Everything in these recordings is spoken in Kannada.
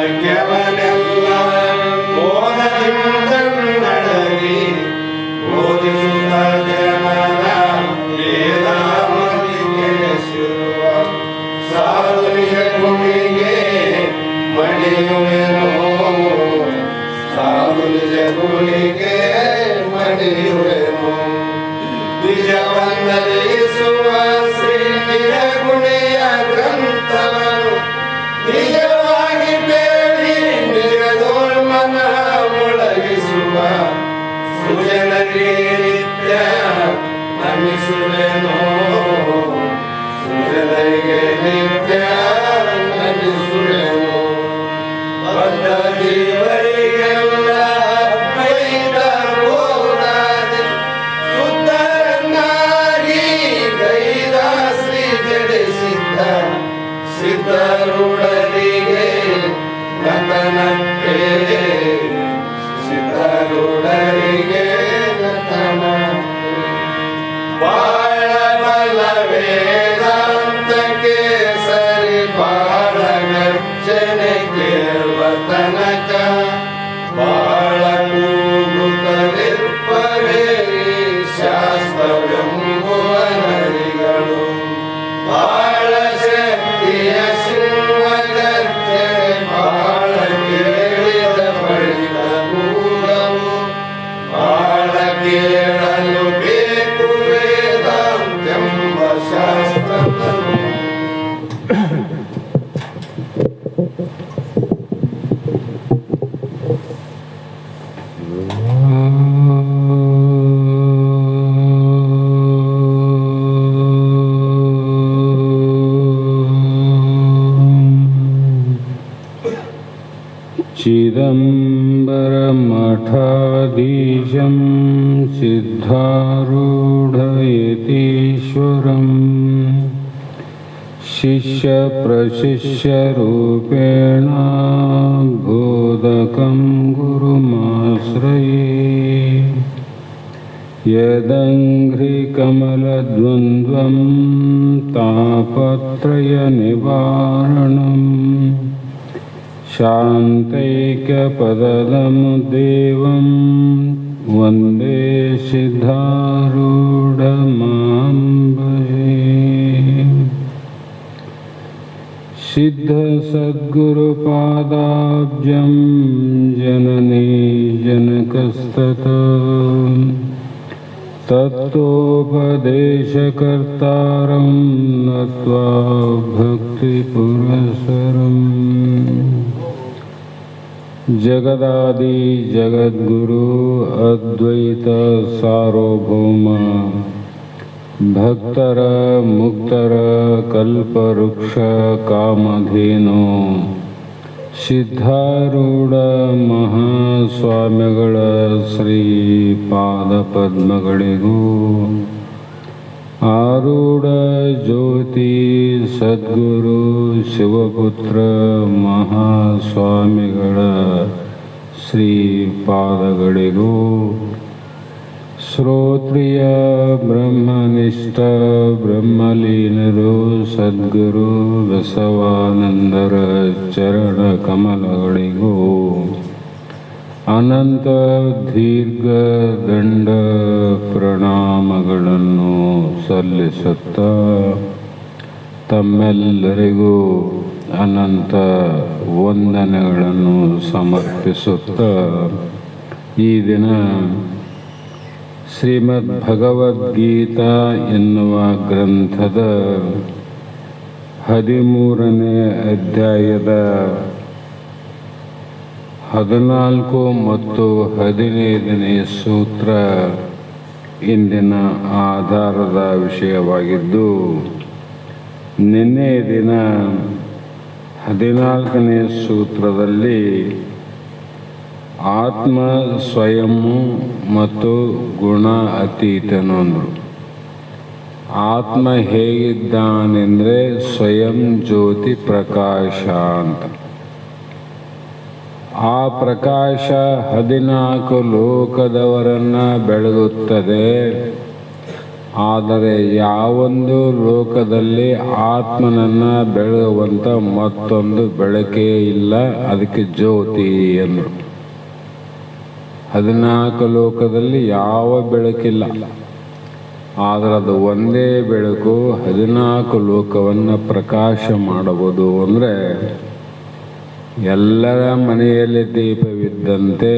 ವಾಕ್ಯವನೆಲ್ಲ ಮೋಹದಿಂದಡಗಿ ಬೋಧಿಸುತ್ತ ಜನರ ವೇದಾವತಿ ಕೆಡಿಸಿರುವ ಸಾಧುನಿಯ ಗುಣಿಗೆ ಮಣಿಯುವೆನು ಸಾಧುನಿಯ ಗುಣಿಗೆ ಮಣಿಯುವೆನು ನಿಜ ವಂದನಿಸುವ ಶ್ರೀನಿಯ ಗುಣಿಯ ಗ್ರಂಥವನ್ನು ನಿಜವಾಗಿ ಬೇಡಿ ನಿಜದೋರ್ಮನ ಮೊಳಗಿಸುವ ಸುಜನರಿಗೆ ನಿತ್ಯ ನಮಿಸುವೆನು ಸುಜನರಿಗೆ ನಿತ್ಯ ನಮಿಸುವೆನು ಬದ್ಧ ಜೀವರಿಗೆಲ್ಲ ಅದ್ವೈತ ಬೋಧಾದಿ ಸುಂದರನಾಗಿ ಗೈದ ಶ್ರೀ ಜಡಿಸಿದ್ದ ಸಿದ್ಧರುಡರಿಗೆ ನತನಕ್ಕೆ ಸಿದ್ಧರುಡರಿಗೆ ನತನಕ್ಕೆ ಬಾಳ ಬಲ ವೇದಾಂತಕ್ಕೆ ಸರಿ ಬಾಳ ಗರ್ಜನೆ ಕೇಳುವ ತನಕ ಬಾಳ ಕೂಗುತ್ತಲಿರ್ಪವೇ ಶಾಸ್ತ್ರವೆಂಬುವ ನರಿಗಳು ಬಾಳ ಶಕ್ತಿಯ ಸಿಂಹಗರ್ಜನೆ ಬಾಳ ಕೇಳಿದ ಬಳಿಕ ಕೂಗವು ಬಾಳ ಕೇಳಲು ಬೇಕು ವೇದಾಂತೆಂಬ ಶಾಸ್ತ್ರವನ್ನು चिदम्बरमठाधीशं सिद्धारूढयतीश्वरं शिष्यप्रशिष्यरूपेण बोधकं गुरुमाश्रये यदङ्घ्रिकमलद्वन्द्वं तापत्रयनिवारणम् शान्तैक्यपदं देवं वन्दे सिद्धारूढमां भजे सिद्धसद्गुरुपादाब्जं जननी जनकस्ततः तत्तोपदेशकर्तारं नत्वा भक्तिपुरःसरम् जगदादि जगद्गुरु अद्वैत सार्वभौम भक्तर मुक्तर कल्पवृक्ष कामधेनु ಸಿದ್ಧಾರೂಢ ಮಹಾಸ್ವಾಮಿಗಳ ಶ್ರೀ ಪಾದಪದ್ಮಗಳಿಗೂ ಆರೂಢ ಜ್ಯೋತಿ ಸದ್ಗುರು ಶಿವಪುತ್ರ ಮಹಾಸ್ವಾಮಿಗಳ ಶ್ರೀ ಪಾದಗಳಿಗೂ ಶ್ರೋತ್ರಿಯ ಬ್ರಹ್ಮನಿಷ್ಠ ಬ್ರಹ್ಮಲೀನರು ಸದ್ಗುರು ಬಸವಾನಂದರ ಚರಣ ಕಮಲಗಳಿಗೂ ಅನಂತ ದೀರ್ಘ ದಂಡ ಪ್ರಣಾಮಗಳನ್ನು ಸಲ್ಲಿಸುತ್ತ ತಮ್ಮೆಲ್ಲರಿಗೂ ಅನಂತ ವಂದನೆಗಳನ್ನು ಸಮರ್ಪಿಸುತ್ತ ಈ ದಿನ ಶ್ರೀಮದ್ ಭಗವದ್ಗೀತಾ ಎನ್ನುವ ಗ್ರಂಥದ 13ನೇ ಅಧ್ಯಾಯದ 14 ಮತ್ತು 15ನೇ ಸೂತ್ರ ಇಂದಿನ ಆಧಾರದ ವಿಷಯವಾಗಿದ್ದು, ನಿನ್ನೆ ದಿನ 14ನೇ ಸೂತ್ರದಲ್ಲಿ ಆತ್ಮ ಸ್ವಯಂ ಮತ್ತು ಗುಣ ಅತೀತನು ಅಂದರು. ಆತ್ಮ ಹೇಗಿದ್ದಾನೆಂದರೆ ಸ್ವಯಂ ಜ್ಯೋತಿ ಪ್ರಕಾಶ ಅಂತ. ಆ ಪ್ರಕಾಶ 14 ಲೋಕದವರನ್ನು ಬೆಳಗುತ್ತದೆ. ಆದರೆ ಯಾವೊಂದು ಲೋಕದಲ್ಲಿ ಆತ್ಮನನ್ನು ಬೆಳಗುವಂಥ ಮತ್ತೊಂದು ಬೆಳಕೇ ಇಲ್ಲ, ಅದಕ್ಕೆ ಜ್ಯೋತಿ ಎಂದರು. 14 ಲೋಕದಲ್ಲಿ ಯಾವ ಬೆಳಕಿಲ್ಲ, ಆದರೆ ಅದು ಒಂದೇ ಬೆಳಕು 14 ಲೋಕವನ್ನು ಪ್ರಕಾಶ ಮಾಡಬಹುದು. ಅಂದರೆ ಎಲ್ಲರ ಮನೆಯಲ್ಲಿ ದೀಪವಿದ್ದಂತೆ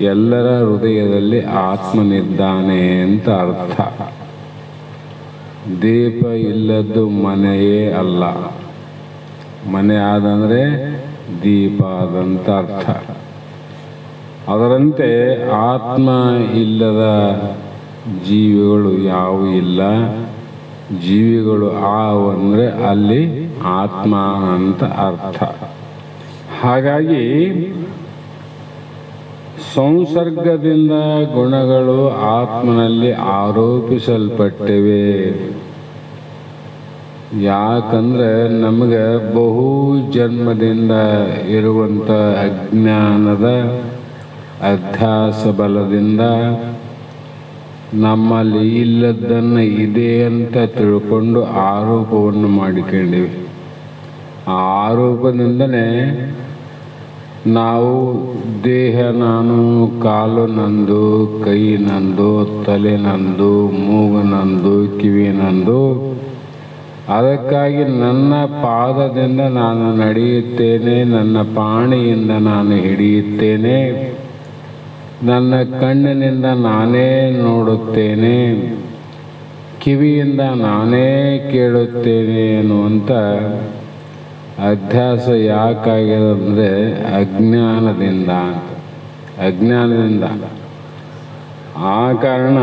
ಎಲ್ಲರ ಹೃದಯದಲ್ಲಿ ಆತ್ಮನಿದ್ದಾನೆ ಅಂತ ಅರ್ಥ. ದೀಪ ಇಲ್ಲದ್ದು ಮನೆಯೇ ಅಲ್ಲ, ಮನೆ ಆದಂದರೆ ದೀಪ ಆದಂತ ಅರ್ಥ. ಅದರಂತೆ ಆತ್ಮ ಇಲ್ಲದ ಜೀವಿಗಳು ಯಾವುವು ಇಲ್ಲ. ಜೀವಿಗಳು ಅಂದರೆ ಅಲ್ಲಿ ಆತ್ಮ ಅಂತ ಅರ್ಥ. ಹಾಗಾಗಿ ಸಂಸರ್ಗದಿಂದ ಗುಣಗಳು ಆತ್ಮನಲ್ಲಿ ಆರೋಪಿಸಲ್ಪಟ್ಟಿವೆ. ಯಾಕಂದ್ರೆ ನಮಗೆ ಬಹು ಜನ್ಮದಿಂದ ಇರುವಂಥ ಅಜ್ಞಾನದ ಅಧ್ಯಾಸ ಬಲದಿಂದ ನಮ್ಮಲ್ಲಿ ಇಲ್ಲದನ್ನು ಇದೆ ಅಂತ ತಿಳ್ಕೊಂಡು ಆರೋಪವನ್ನು ಮಾಡಿಕೊಂಡಿವಿ. ಆ ಆರೋಪದಿಂದನೇ ನಾವು ದೇಹ ನಾನು, ಕಾಲು ನಂದು, ಕೈ ನಂದು, ತಲೆ ನಂದು, ಮೂಗು ನಂದು, ಕಿವಿ ನಂದು, ಅದಕ್ಕಾಗಿ ನನ್ನ ಪಾದದಿಂದ ನಾನು ನಡೆಯುತ್ತೇನೆ, ನನ್ನ ಪಾಣಿಯಿಂದ ನಾನು ಹಿಡಿಯುತ್ತೇನೆ, ನನ್ನ ಕಣ್ಣಿನಿಂದ ನಾನೇ ನೋಡುತ್ತೇನೆ, ಕಿವಿಯಿಂದ ನಾನೇ ಕೇಳುತ್ತೇನೆ ಎನ್ನುವಂಥ ಅಧ್ಯಾಸ ಯಾಕಾಗಿದೆ ಅಜ್ಞಾನದಿಂದ. ಆ ಕಾರಣ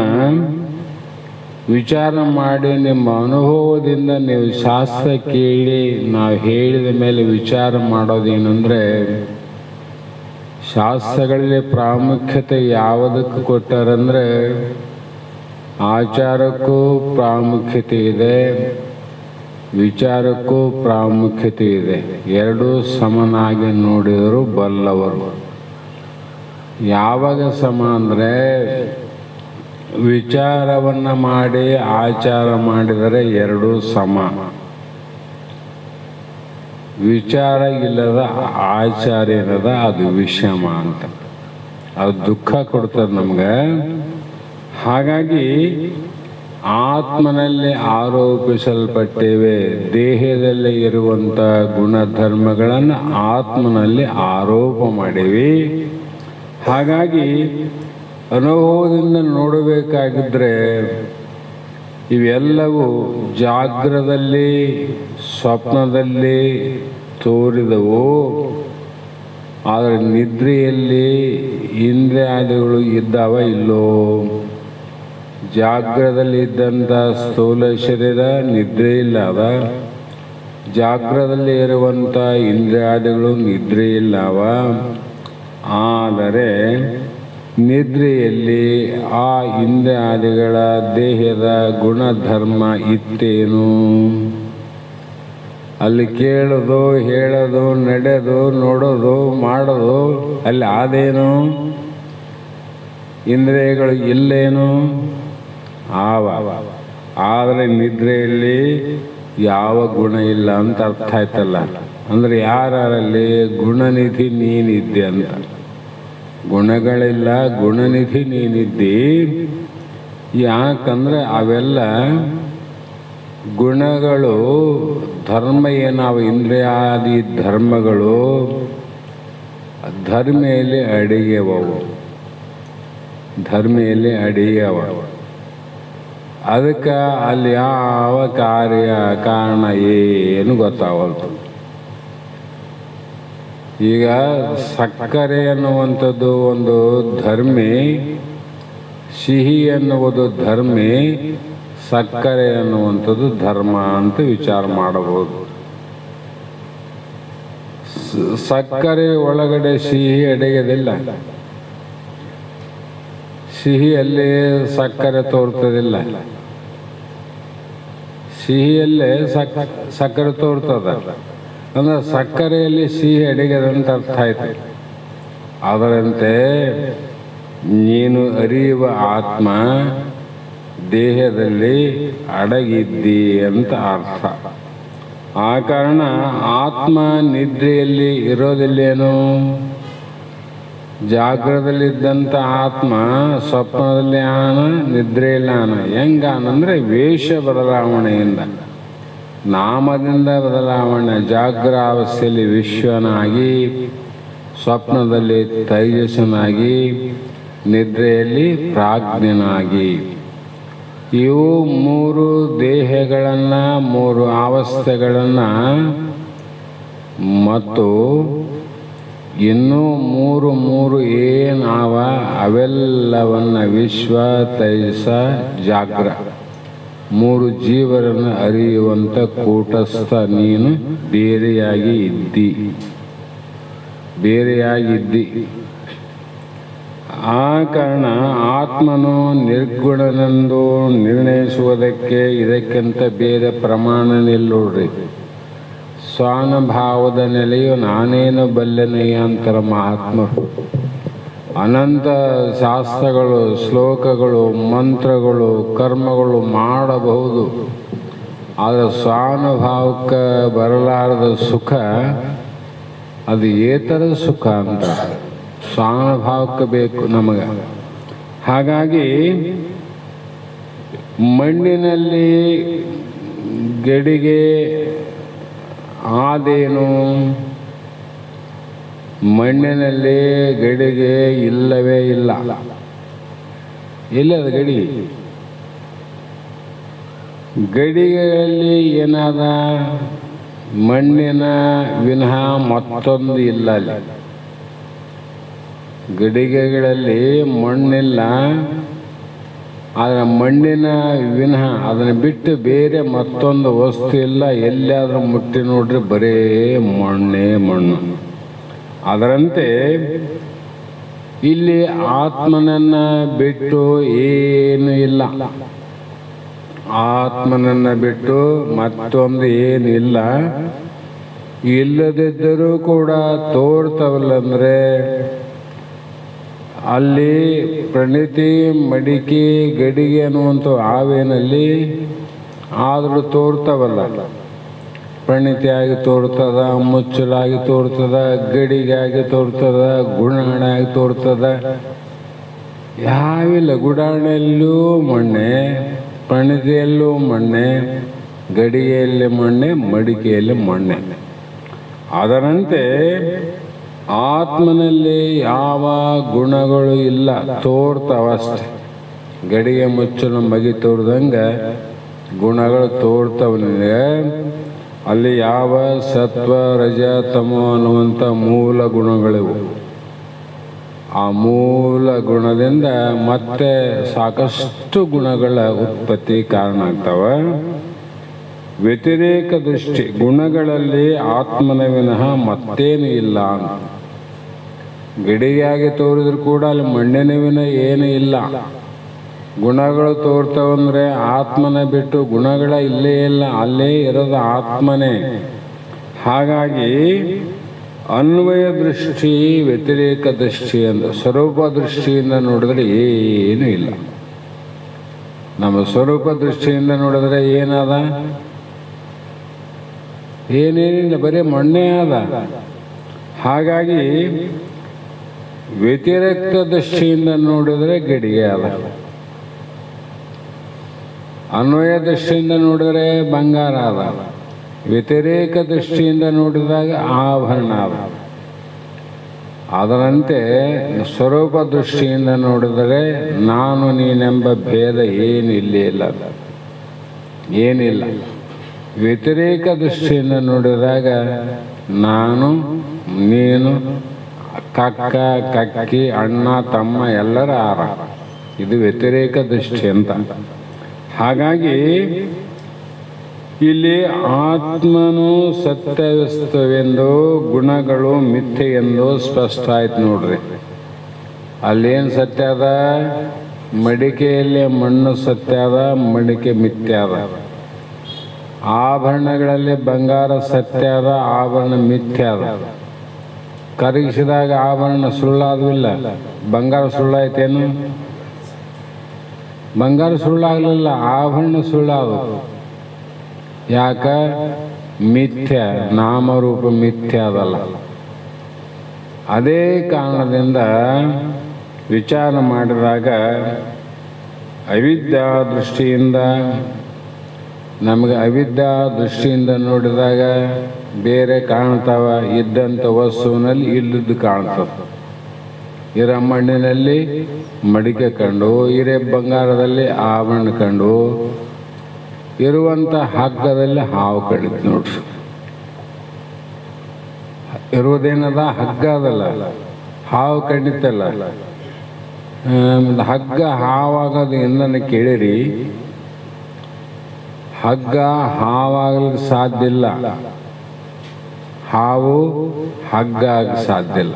ವಿಚಾರ ಮಾಡಿ ನಿಮ್ಮ ಅನುಭವದಿಂದ ನೀವು ಶಾಸ್ತ್ರ ಕೇಳಿ ನಾವು ಹೇಳಿದ ಮೇಲೆ ವಿಚಾರ ಮಾಡೋದೇನೆಂದರೆ, ಶಾಸ್ತ್ರಗಳಲ್ಲಿ ಪ್ರಾಮುಖ್ಯತೆ ಯಾವುದಕ್ಕೆ ಕೊಟ್ಟಾರಂದರೆ ಆಚಾರಕ್ಕೂ ಪ್ರಾಮುಖ್ಯತೆ ಇದೆ, ವಿಚಾರಕ್ಕೂ ಪ್ರಾಮುಖ್ಯತೆ ಇದೆ. ಎರಡೂ ಸಮನಾಗಿ ನೋಡಿದರು ಬಲ್ಲವರು. ಯಾವಾಗ ಸಮ ಅಂದರೆ ವಿಚಾರವನ್ನು ಮಾಡಿ ಆಚಾರ ಮಾಡಿದರೆ ಎರಡೂ ಸಮ. ವಿಚಾರ ಇಲ್ಲದ ಆಚಾರ ಇಲ್ಲದ ಅದು ವಿಷಮ ಅಂತ, ಅದು ದುಃಖ ಕೊಡ್ತದೆ ನಮ್ಗೆ. ಹಾಗಾಗಿ ಆತ್ಮನಲ್ಲಿ ಆರೋಪಿಸಲ್ಪಟ್ಟಿವೆ. ದೇಹದಲ್ಲಿ ಇರುವಂಥ ಗುಣಧರ್ಮಗಳನ್ನು ಆತ್ಮನಲ್ಲಿ ಆರೋಪ ಮಾಡಿವೆ. ಹಾಗಾಗಿ ಅನುಭವದಿಂದ ನೋಡಬೇಕಾಗಿದ್ದರೆ ಇವೆಲ್ಲವೂ ಜಾಗ್ರದಲ್ಲಿ ಸ್ವಪ್ನದಲ್ಲಿ ತೋರಿದವು. ಆದರೆ ನಿದ್ರೆಯಲ್ಲಿ ಇಂದ್ರಿಯಾದಿಗಳು ಇದ್ದಾವ ಇಲ್ಲೋ? ಜಾಗ್ರದಲ್ಲಿ ಇದ್ದಂಥ ಸ್ಥೂಲ ಶರೀರ ನಿದ್ರೆ ಇಲ್ಲದ, ಜಾಗ್ರದಲ್ಲಿ ಇರುವಂಥ ಇಂದ್ರಿಯಾದಿಗಳು ನಿದ್ರೆ ಇಲ್ಲವ. ಆದರೆ ನಿದ್ರೆಯಲ್ಲಿ ಆ ಇಂದ್ರಿಯಾದಿಗಳ ದೇಹದ ಗುಣಧರ್ಮ ಇತ್ತೇನು? ಅಲ್ಲಿ ಕೇಳೋದು, ಹೇಳೋದು, ನಡೆಯೋದು, ನೋಡೋದು, ಮಾಡೋದು ಅಲ್ಲಿ ಆದೇನು? ಇಂದ್ರಿಯಗಳು ಇಲ್ಲೇನು? ಆದರೆ ನಿದ್ರೆಯಲ್ಲಿ ಯಾವ ಗುಣ ಇಲ್ಲ ಅಂತ ಅರ್ಥ ಆಯ್ತಲ್ಲ. ಅಂದರೆ ಯಾರಲ್ಲಿ ಗುಣನಿಧಿ ನೀನಿದ್ದೆ ಅಂತ. ಗುಣಗಳಿಲ್ಲ, ಗುಣನಿಧಿ ನೀನಿದ್ದಿ. ಯಾಕಂದ್ರೆ ಅವೆಲ್ಲ ಗುಣಗಳು ಧರ್ಮ ಏನಾವ, ಇಂದ್ರಿಯಾದಿ ಧರ್ಮಗಳು ಧರ್ಮೆಯಲ್ಲಿ ಅಡಿಗೆವವು, ಧರ್ಮೆಯಲ್ಲಿ ಅಡಿಗೆವ. ಅದಕ್ಕೆ ಅಲ್ಲಿ ಯಾವ ಕಾರ್ಯ ಕಾರಣ ಏನು ಗೊತ್ತಾಗಲ್ತು. ಈಗ ಸಕ್ಕರೆ ಎನ್ನುವಂಥದ್ದು ಒಂದು ಧರ್ಮಿ, ಸಿಹಿ ಎನ್ನುವುದು ಧರ್ಮಿ, ಸಕ್ಕರೆ ಎನ್ನುವಂಥದ್ದು ಧರ್ಮ ಅಂತ ವಿಚಾರ ಮಾಡಬಹುದು. ಸಕ್ಕರೆ ಒಳಗಡೆ ಸಿಹಿ ಅಡಗೆದಿಲ್ಲ, ಸಿಹಿಯಲ್ಲಿ ಸಕ್ಕರೆ ತೋರ್ತದಿಲ್ಲ, ಸಿಹಿಯಲ್ಲೇ ಸಕ್ಕರೆ ತೋರ್ತದ. ಅಂದ್ರೆ ಸಕ್ಕರೆಯಲ್ಲಿ ಸಿಹಿ ಅಡಿಗೆದಂತ ಅರ್ಥ ಆಯ್ತು. ಅದರಂತೆ ನೀನು ಅರಿಯುವ ಆತ್ಮ ದೇಹದಲ್ಲಿ ಅಡಗಿದ್ದಿ ಅಂತ ಅರ್ಥ. ಆ ಕಾರಣ ಆತ್ಮ ನಿದ್ರೆಯಲ್ಲಿ ಇರೋದಿಲ್ಲೇನು? ಜಾಗ್ರದಲ್ಲಿದ್ದಂಥ ಆತ್ಮ ಸ್ವಪ್ನದಲ್ಲಿ ಆನ, ನಿದ್ರೆಯಲ್ಲಿ ಆನ. ಹೆಂಗಾನಂದ್ರೆ ವೇಷ ಬದಲಾವಣೆಯಿಂದ, ನಾಮದಿಂದ ಬದಲಾವಣೆ. ಜಾಗ್ರಾವಸ್ಥೆಯಲ್ಲಿ ವಿಶ್ವನಾಗಿ, ಸ್ವಪ್ನದಲ್ಲಿ ತೈಜಸ್ಸನಾಗಿ, ನಿದ್ರೆಯಲ್ಲಿ ಪ್ರಾಜ್ಞನಾಗಿ. ಇವು ಮೂರು ದೇಹಗಳನ್ನು, ಮೂರು ಅವಸ್ಥೆಗಳನ್ನು ಮತ್ತು ಇನ್ನೂ ಮೂರು ಏನಾವ ಅವೆಲ್ಲವನ್ನು ವಿಶ್ವ, ತೈಜಸ, ಜಾಗ್ರ ಮೂರು ಜೀವರನ್ನು ಅರಿಯುವಂಥ ಕೂಟಸ್ಥ ನೀನು ಬೇರೆಯಾಗಿದ್ದಿ. ಆ ಕಾರಣ ಆತ್ಮನು ನಿರ್ಗುಣನೆಂದು ನಿರ್ಣಯಿಸುವುದಕ್ಕೆ ಇದಕ್ಕಿಂತ ಬೇರೆ ಪ್ರಮಾಣ ನಿಲ್ಲೋಡ್ರಿ. ಸ್ವಾನುಭಾವದ ನೆಲೆಯು ನಾನೇನು ಬಲ್ಲೆನೆಯ ಅಂತರ ಮಹಾತ್ಮರು. ಅನಂತ ಶಾಸ್ತ್ರಗಳು, ಶ್ಲೋಕಗಳು, ಮಂತ್ರಗಳು, ಕರ್ಮಗಳು ಮಾಡಬಹುದು. ಆದರೆ ಸ್ವಾನುಭಾವಕ್ಕೆ ಬರಲಾರದ ಸುಖ ಅದು ಏತರ ಸುಖ ಅಂತ. ಸ್ವಾನುಭಾವಕ್ಕೆ ಬೇಕು ನಮಗೆ. ಹಾಗಾಗಿ ಮಣ್ಣಿನಲ್ಲಿ ಗಡಿಗೆ ಆದೇನು? ಮಣ್ಣಿನಲ್ಲಿ ಗಡಿಗೆ ಇಲ್ಲವೇ ಇಲ್ಲ. ಎಲ್ಲದ ಗಡಿಗೆಯಲ್ಲಿ ಏನಾದ? ಮಣ್ಣಿನ ವಿನಃ ಮತ್ತೊಂದು ಇಲ್ಲ. ಅಲ್ಲಿ ಗಡಿಗೆಗಳಲ್ಲಿ ಮಣ್ಣಿಲ್ಲ, ಆದರೆ ಮಣ್ಣಿನ ವಿನಃ ಅದನ್ನು ಬಿಟ್ಟು ಬೇರೆ ಮತ್ತೊಂದು ವಸ್ತು ಇಲ್ಲ. ಎಲ್ಲಿಯಾದ್ರೂ ಮುಟ್ಟಿ ನೋಡ್ರಿ ಬರೇ ಮಣ್ಣು. ಅದರಂತೆ ಇಲ್ಲಿ ಆತ್ಮನನ್ನು ಬಿಟ್ಟು ಏನು ಇಲ್ಲ. ಆತ್ಮನನ್ನು ಬಿಟ್ಟು ಮತ್ತೊಂದು ಏನಿಲ್ಲ. ಇಲ್ಲದಿದ್ದರೂ ಕೂಡ ತೋರ್ತವಲ್ಲಂದ್ರೆ ಅಲ್ಲಿ ಪ್ರಣತಿ, ಮಡಿಕೆ, ಗಡಿಗೆ ಅನ್ನುವಂಥ ಆವೇನಲ್ಲಿ ಆದರೂ ತೋರ್ತವಲ್ಲ. ಪ್ರಣತಿಯಾಗಿ ತೋರ್ತದ, ಮುಚ್ಚಲಾಗಿ ತೋರ್ತದ, ಗಡಿಗೆಯಾಗಿ ತೋರ್ತದ, ಗುಣಾಣೆಯಾಗಿ ತೋರ್ತದ. ಯಾವಿಲ್ಲ. ಗುಡಾಣೆಯಲ್ಲೂ ಮಣ್ಣೆ, ಪ್ರಣತಿಯಲ್ಲೂ ಮಣ್ಣೆ, ಗಡಿಗೆಯಲ್ಲಿ ಮಣ್ಣೆ, ಮಡಿಕೆಯಲ್ಲಿ ಮಣ್ಣೆ. ಅದರಂತೆ ಆತ್ಮನಲ್ಲಿ ಯಾವ ಗುಣಗಳು ಇಲ್ಲ, ತೋರ್ತವಷ್ಟೆ. ಗಡಿಗೆ ಮುಚ್ಚಲು ಮಗಿ ತೋರ್ದಂಗೆ ಗುಣಗಳು ತೋರ್ತವ ನಿನಗೆ. ಅಲ್ಲಿ ಯಾವ ಸತ್ವ, ರಜ, ತಮೋ ಅನ್ನುವಂಥ ಮೂಲ ಗುಣಗಳಿವು. ಆ ಮೂಲ ಗುಣದಿಂದ ಮತ್ತೆ ಸಾಕಷ್ಟು ಗುಣಗಳ ಉತ್ಪತ್ತಿ ಕಾರಣ ಆಗ್ತವ. ವ್ಯತಿರೇಕ ದೃಷ್ಟಿ ಗುಣಗಳಲ್ಲಿ ಆತ್ಮನ ವಿನಃ ಮತ್ತೇನು ಇಲ್ಲ. ಗಡಿಗೆಯಾಗಿ ತೋರಿದ್ರು ಕೂಡ ಅಲ್ಲಿ ಮಣ್ಣಿನ ವಿನಃ ಏನು ಇಲ್ಲ. ಗುಣಗಳು ತೋರ್ತವಂದ್ರೆ ಆತ್ಮನ ಬಿಟ್ಟು ಗುಣಗಳ ಇಲ್ಲೇ ಇಲ್ಲ. ಅಲ್ಲೇ ಇರೋದು ಆತ್ಮನೇ. ಹಾಗಾಗಿ ಅನ್ವಯ ದೃಷ್ಟಿ, ವ್ಯತಿರೇಕ ದೃಷ್ಟಿ ಅಂತ ಸ್ವರೂಪ ದೃಷ್ಟಿಯಿಂದ ನೋಡಿದ್ರೆ ಏನೂ ಇಲ್ಲ. ನಮ್ಮ ಸ್ವರೂಪ ದೃಷ್ಟಿಯಿಂದ ನೋಡಿದ್ರೆ ಏನದ? ಏನೇನಿಲ್ಲ, ಬರೀ ಮಣ್ಣೇ ಅದ. ಹಾಗಾಗಿ ವ್ಯತಿರೇಕ ದೃಷ್ಟಿಯಿಂದ ನೋಡಿದ್ರೆ ಗಡಿಗೆ ಅದ. ಅನ್ವಯ ದೃಷ್ಟಿಯಿಂದ ನೋಡಿದ್ರೆ ಬಂಗಾರ ಅದ. ವ್ಯತಿರೇಕ ದೃಷ್ಟಿಯಿಂದ ನೋಡಿದಾಗ ಆಭರಣ ಅದ. ಅದರಂತೆ ಸ್ವರೂಪ ದೃಷ್ಟಿಯಿಂದ ನೋಡಿದರೆ ನಾನು ನೀನೆಂಬ ಭೇದ ಏನಿಲ್ಲ. ವ್ಯತಿರೇಕ ದೃಷ್ಟಿಯಿಂದ ನೋಡಿದಾಗ ನಾನು, ನೀನು, ಕಕ್ಕ, ಕಕ್ಕಿ, ಅಣ್ಣ, ತಮ್ಮ ಎಲ್ಲರ ಆರ. ಇದು ವ್ಯತಿರೇಕ ದೃಷ್ಟಿ ಅಂತ. ಹಾಗಾಗಿ ಇಲ್ಲಿ ಆತ್ಮನು ಸತ್ಯವಸ್ತವೆಂದು, ಗುಣಗಳು ಮಿಥ್ಯೆ ಎಂದು ಸ್ಪಷ್ಟ ಆಯ್ತು ನೋಡ್ರಿ. ಅಲ್ಲೇನು ಸತ್ಯ ಅದ? ಮಡಿಕೆಯಲ್ಲಿ ಮಣ್ಣು ಸತ್ಯ ಅದ, ಮಡಿಕೆ ಮಿಥ್ಯ ಅದ. ಆಭರಣಗಳಲ್ಲಿ ಬಂಗಾರ ಸತ್ಯ ಅದ, ಆಭರಣ ಮಿಥ್ಯ ಅದ. ಕರಗಿಸಿದಾಗ ಆಭರಣ ಸುಳ್ಳಾದ್ವಿಲ್ಲ, ಬಂಗಾರ ಸುಳ್ಳಾಯ್ತೇನು? ಬಂಗಾರ ಸುಳ್ಳಾಗಲಿಲ್ಲ, ಆಭರಣ ಸುಳ್ಳಾದ. ಯಾಕ? ಮಿಥ್ಯ, ನಾಮರೂಪ ಮಿಥ್ಯ ಅದಲ್ಲ. ಅದೇ ಕಾರಣದಿಂದ ವಿಚಾರ ಮಾಡಿದಾಗ ಅವಿದ್ಯಾ ದೃಷ್ಟಿಯಿಂದ, ನಮಗೆ ಅವಿದ್ಯಾ ದೃಷ್ಟಿಯಿಂದ ನೋಡಿದಾಗ ಬೇರೆ ಕಾಣ್ತಾವ. ಇದ್ದಂಥ ವಸ್ತುವಿನಲ್ಲಿ ಇಲ್ಲದ್ದು ಕಾಣ್ತದೆ. ಇರೋ ಮಣ್ಣಿನಲ್ಲಿ ಮಡಿಕೆ ಕಂಡು, ಇರೇ ಬಂಗಾರದಲ್ಲಿ ಆಭರಣ ಕಂಡು, ಇರುವಂಥ ಹಗ್ಗದಲ್ಲಿ ಹಾವು ಕಂಡಿತ್ತು ನೋಡ್ರಿ. ಇರುವುದೇನದ ಹಗ್ಗ ಅದಲ್ಲ, ಹಾವು ಕಂಡಿತ್ತಲ್ಲ. ಹಗ್ಗ ಹಾವಾಗೋದು ಎಂದನ್ನು ಕೇಳಿರಿ, ಹಗ್ಗ ಹಾವಾಗಲಿಕ್ಕೆ ಸಾಧ್ಯ ಇಲ್ಲ, ಹಾವು ಹಗ್ಗ ಆಗಕ್ಕೆ ಸಾಧ್ಯ ಇಲ್ಲ.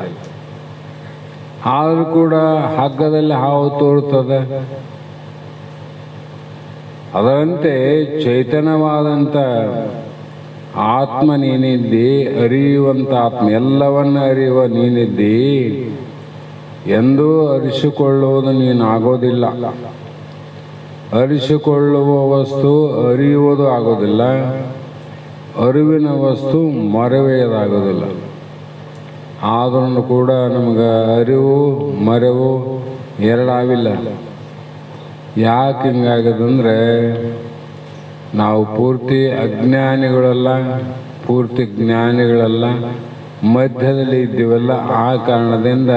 ಆದರೂ ಕೂಡ ಹಗ್ಗದಲ್ಲಿ ಹಾವು ತೋರುತ್ತದೆ. ಅದರಂತೆ ಚೈತನ್ಯವಾದಂಥ ಆತ್ಮ ನೀನಿದ್ದಿ, ಅರಿಯುವಂಥ ಆತ್ಮ, ಎಲ್ಲವನ್ನ ಅರಿಯುವ ನೀನಿದ್ದಿ. ಎಂದೂ ಅರಿಸಿಕೊಳ್ಳುವುದು ನೀನಾಗೋದಿಲ್ಲ. ಅರಿಸಿಕೊಳ್ಳುವ ವಸ್ತು ಅರಿಯುವುದು ಆಗೋದಿಲ್ಲ, ಅರಿವಿನ ವಸ್ತು ಮರೆಯುವುದಾಗೋದಿಲ್ಲ. ಆದ್ರೂ ಕೂಡ ನಮಗೆ ಅರಿವು ಮರೆವು ಎರಡಾವಿಲ್ಲ. ಯಾಕೆ ಹಿಂಗಾಗದಂದರೆ ನಾವು ಪೂರ್ತಿ ಅಜ್ಞಾನಿಗಳಲ್ಲ, ಪೂರ್ತಿ ಜ್ಞಾನಿಗಳಲ್ಲ, ಮಧ್ಯದಲ್ಲಿ ಇದ್ದೀವಲ್ಲ. ಆ ಕಾರಣದಿಂದ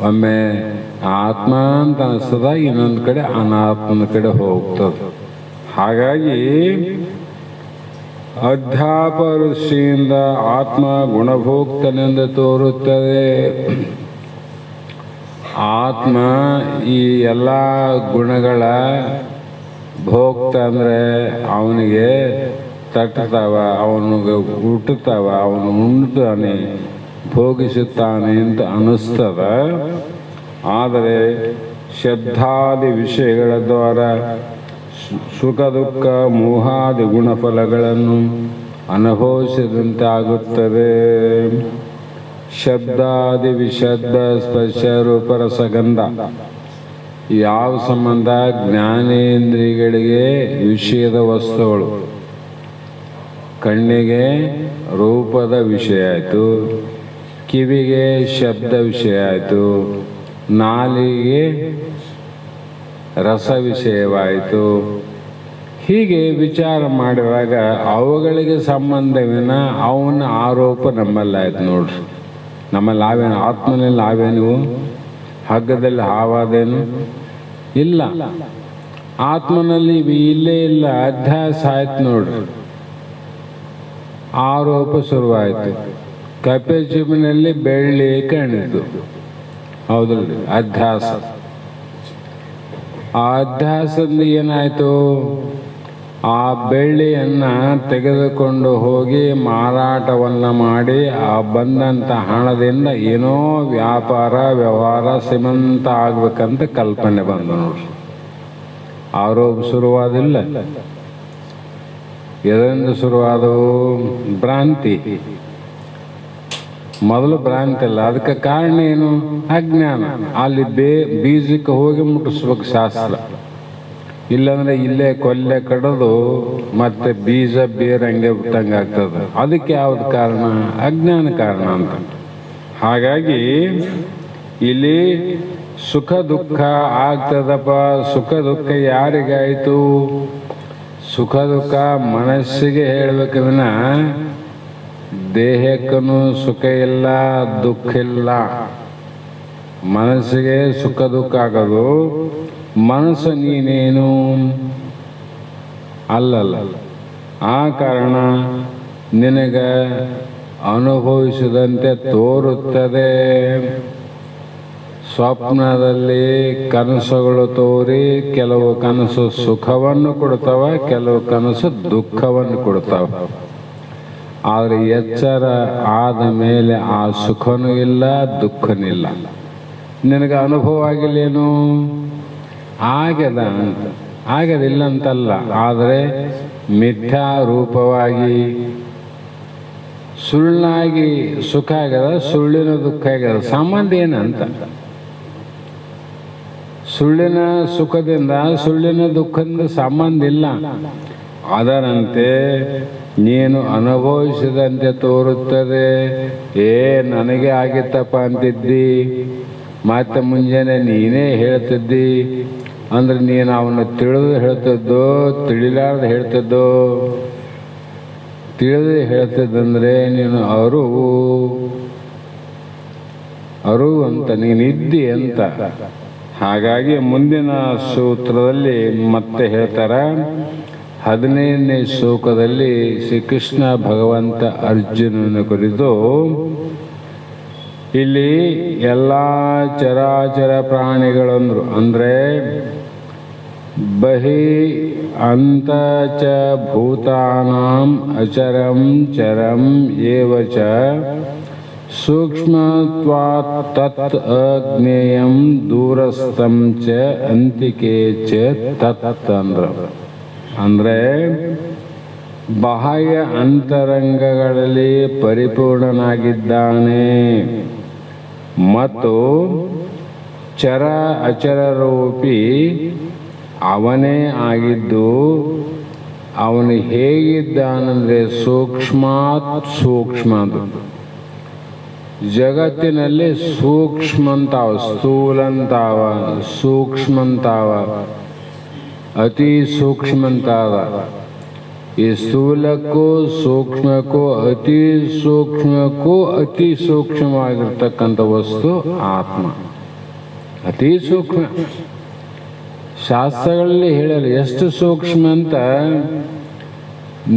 ಒಮ್ಮೆ ಆತ್ಮ ಅಂತ ಅನಿಸ್ತದ, ಇನ್ನೊಂದು ಕಡೆ ಅನಾತ್ಮನ ಕಡೆ ಹೋಗ್ತದೆ. ಹಾಗಾಗಿ ಅಧ್ಯಾಪದೃಷ್ಟಿಯಿಂದ ಆತ್ಮ ಗುಣಭೋಕ್ತನೆಂದು ತೋರುತ್ತದೆ. ಆತ್ಮ ಈ ಎಲ್ಲ ಗುಣಗಳ ಭೋಕ್ತ ಅಂದರೆ ಅವನಿಗೆ ತಟ್ಟುತ್ತಾವ, ಅವನಿಗೆ ಹುಟ್ಟುತ್ತಾವ, ಅವನು ಉಣ್ತಾನೆ, ಭೋಗಿಸುತ್ತಾನೆ ಅಂತ ಅನ್ನಿಸ್ತದ. ಆದರೆ ಶಬ್ದಾದಿ ವಿಷಯಗಳ ದ್ವಾರ ಸುಖ ದುಃಖ ಮೋಹಾದಿ ಗುಣಫಲಗಳನ್ನು ಅನುಭವಿಸಿದಂತೆ ಆಗುತ್ತದೆ. ಶಬ್ದಾದಿ ವಿಶಬ್ದ ಸ್ಪರ್ಶ ರೂಪರ ಸಗಂಧ ಯಾವ ಸಂಬಂಧ? ಜ್ಞಾನೇಂದ್ರಿಯಗಳಿಗೆ ವಿಷಯದ ವಸ್ತುಗಳು. ಕಣ್ಣಿಗೆ ರೂಪದ ವಿಷಯ ಆಯಿತು, ಕಿವಿಗೆ ಶಬ್ದ ವಿಷಯ ಆಯಿತು, ನಾಲಿಗೆ ರಸ ವಿಷಯವಾಯಿತು. ಹೀಗೆ ವಿಚಾರ ಮಾಡಿದಾಗ ಅವುಗಳಿಗೆ ಸಂಬಂಧವಿನ ಅವನ ಆರೋಪ ನಮ್ಮಲ್ಲಾಯ್ತು ನೋಡ್ರಿ. ನಮ್ಮಲ್ಲಿ ಆವೇನು? ಆತ್ಮನಲ್ಲಿ ಆವೇನು? ಹಗ್ಗದಲ್ಲಿ ಹಾವಾದೇನು? ಇಲ್ಲ. ಆತ್ಮನಲ್ಲಿ ಇಲ್ಲೇ ಇಲ್ಲ. ಅಧ್ಯಾಸ ಆಯ್ತು ನೋಡ್ರಿ, ಆರೋಪ ಶುರುವಾಯಿತು. ಕಪ್ಪೆ ಚಿಪ್ಪಿನಲ್ಲಿ ಬೆಳ್ಳಿ ಕಂಡಿತು, ಹೌದಲ್ರಿ? ಅಧ್ಯಾಸ. ಆ ಅಧ್ಯಾಸದಿಂದ ಏನಾಯಿತು? ಆ ಬೆಳ್ಳಿಯನ್ನು ತೆಗೆದುಕೊಂಡು ಹೋಗಿ ಮಾರಾಟವನ್ನು ಮಾಡಿ ಆ ಬಂದಂಥ ಹಣದಿಂದ ಏನೋ ವ್ಯಾಪಾರ ವ್ಯವಹಾರ ಶ್ರೀಮಂತ ಆಗ್ಬೇಕಂತ ಕಲ್ಪನೆ ಬಂದು ನೋಡ್ರಿ. ಆರೋಪ ಶುರುವಾದಿಲ್ಲ. ಎದರಿಂದ ಶುರುವಾದವು? ಭ್ರಾಂತಿ. ಮೊದಲು ಭ್ರಾಂತಿ ಅಲ್ಲ, ಅದಕ್ಕೆ ಕಾರಣ ಏನು? ಅಜ್ಞಾನ. ಅಲ್ಲಿ ಬೀಜಕ್ಕೆ ಹೋಗಿ ಮುಟ್ಟಿಸ್ಬೇಕು ಶಾಸ್ತ್ರ. ಇಲ್ಲಾಂದ್ರೆ ಇಲ್ಲೇ ಕೊಲ್ಲೆ ಕಡದು ಮತ್ತೆ ಬೀಜ ಬೇರೆ ಹಂಗೆ ಬಿಟ್ಟಂಗೆ ಆಗ್ತದೆ. ಅದಕ್ಕೆ ಯಾವ್ದು ಕಾರಣ? ಅಜ್ಞಾನ ಕಾರಣ ಅಂತ. ಹಾಗಾಗಿ ಇಲ್ಲಿ ಸುಖ ದುಃಖ ಆಗ್ತದಪ್ಪ. ಸುಖ ದುಃಖ ಯಾರಿಗಾಯಿತು? ಸುಖ ದುಃಖ ಮನಸ್ಸಿಗೆ ಹೇಳಬೇಕು ವಿನ ದೇಹಕ್ಕೂ ಸುಖ ಇಲ್ಲ, ದುಃಖ ಇಲ್ಲ. ಮನಸ್ಸಿಗೆ ಸುಖ ದುಃಖ ಆಗೋದು. ಮನಸ್ಸು ನೀನೇನು ಅಲ್ಲಲ್ಲ. ಆ ಕಾರಣ ನಿನಗೆ ಅನುಭವಿಸಿದಂತೆ ತೋರುತ್ತದೆ. ಸ್ವಪ್ನದಲ್ಲಿ ಕನಸುಗಳು ತೋರಿ ಕೆಲವು ಕನಸು ಸುಖವನ್ನು ಕೊಡ್ತಾವ, ಕೆಲವು ಕನಸು ದುಃಖವನ್ನು ಕೊಡ್ತಾವ. ಆದರೆ ಎಚ್ಚರ ಆದ ಮೇಲೆ ಆ ಸುಖನೂ ಇಲ್ಲ, ದುಃಖನೂ ಇಲ್ಲ. ನಿನಗೆ ಅನುಭವ ಆಗಿಲ್ಲೇನು? ಆಗ್ಯದ ಅಂತ. ಆಗ್ಯದಿಲ್ಲ ಅಂತಲ್ಲ, ಆದರೆ ಮಿಥ್ಯಾ ರೂಪವಾಗಿ ಸುಳ್ಳಾಗಿ ಸುಖ ಆಗ್ಯದ, ಸುಳ್ಳಿನ ದುಃಖ ಆಗ್ಯದ. ಸಂಬಂಧ ಏನಂತ? ಸುಳ್ಳಿನ ಸುಖದಿಂದ ಸುಳ್ಳಿನ ದುಃಖದಿಂದ ಸಂಬಂಧ ಇಲ್ಲ. ಅದರಂತೆ ನೀನು ಅನುಭವಿಸಿದಂತೆ ತೋರುತ್ತದೆ. ನನಗೆ ಆಗಿತ್ತಪ್ಪ ಅಂತಿದ್ದಿ, ಮತ್ತೆ ಮುಂಜಾನೆ ನೀನೇ ಹೇಳ್ತಿದ್ದಿ ಅಂದ್ರೆ ನೀನು ಅವನ್ನ ತಿಳಿದು ಹೇಳ್ತಿದ್ದೋ ತಿಳಿಲಾರ್ದು ಹೇಳ್ತಿದ್ದೋ? ತಿಳಿದು ಹೇಳ್ತಿದ್ದಂದ್ರೆ ನೀನು ಅರು ಅಂತ ನೀನಿದ್ದಿ ಅಂತ. ಹಾಗಾಗಿ ಮುಂದಿನ ಸೂತ್ರದಲ್ಲಿ ಮತ್ತೆ ಹೇಳ್ತಾರ, 15ನೇ ಶ್ಲೋಕದಲ್ಲಿ ಶ್ರೀಕೃಷ್ಣ ಭಗವಂತ ಅರ್ಜುನನ ಕುರಿತು ಇಲ್ಲಿ ಎಲ್ಲ ಚರಾಚರ ಪ್ರಾಣಿಗಳಂದ್ರು ಅಂದ್ರೆ ಬಹಿ ಅಂತ ಚ ಭೂತಾನಾಂ ಅಚರಂ ಚರಂ ಏವ ಚ ಸೂಕ್ಷ್ಮತ್ವಾತ್ ತತ್ ಅಜ್ಞೇಯಂ ದೂರಸ್ಥಂ ಚ ಅಂತಿಕೆ ಚ ತತ್ ಅಂದ್ರೆ ಬಾಹ್ಯ ಅಂತರಂಗಗಳಲ್ಲಿ ಪರಿಪೂರ್ಣನಾಗಿದ್ದಾನೆ ಮತ್ತು ಚರ ಅಚರರೂಪಿ ಅವನೇ ಆಗಿದ್ದು ಅವನು ಹೇಗಿದ್ದಾನಂದ್ರೆ ಸೂಕ್ಷ್ಮಾತ್ ಸೂಕ್ಷ್ಮ. ಜಗತ್ತಿನಲ್ಲಿ ಸೂಕ್ಷ್ಮಂತಾವ, ಸ್ಥೂಲಂತಾವ, ಸೂಕ್ಷ್ಮಂತಾವ, ಅತಿ ಸೂಕ್ಷ್ಮಂತಾವ. ಈ ಸ್ಥೂಲಕ್ಕೂ ಸೂಕ್ಷ್ಮಕ್ಕೂ ಅತಿ ಸೂಕ್ಷ್ಮವಾಗಿರ್ತಕ್ಕಂಥ ವಸ್ತು ಆತ್ಮ. ಅತಿ ಸೂಕ್ಷ್ಮ. ಶಾಸ್ತ್ರಗಳಲ್ಲಿ ಹೇಳಲು ಎಷ್ಟು ಸೂಕ್ಷ್ಮ ಅಂತ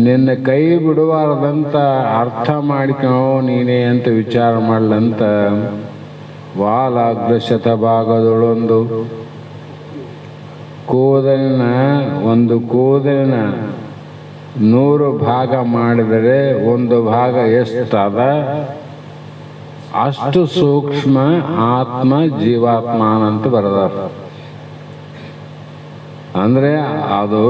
ನಿನ್ನ ಕೈ ಬಿಡಬಾರ್ದಂತ ಅರ್ಥ ಮಾಡಿಕೋ ನೀನೇ ಅಂತ ವಿಚಾರ ಮಾಡ್ಲಂತ ವಾಲಾಗ್ರ ಶತಭಾಗದೊಳೊಂದು ಕೂದಲಿನ 100 ಭಾಗ ಮಾಡಿದರೆ 1 ಭಾಗ ಎಷ್ಟದ ಅಷ್ಟು ಸೂಕ್ಷ್ಮ ಆತ್ಮ ಜೀವಾತ್ಮ ಅಂತ ಬರೆದಾರ. ಅಂದ್ರೆ ಅದು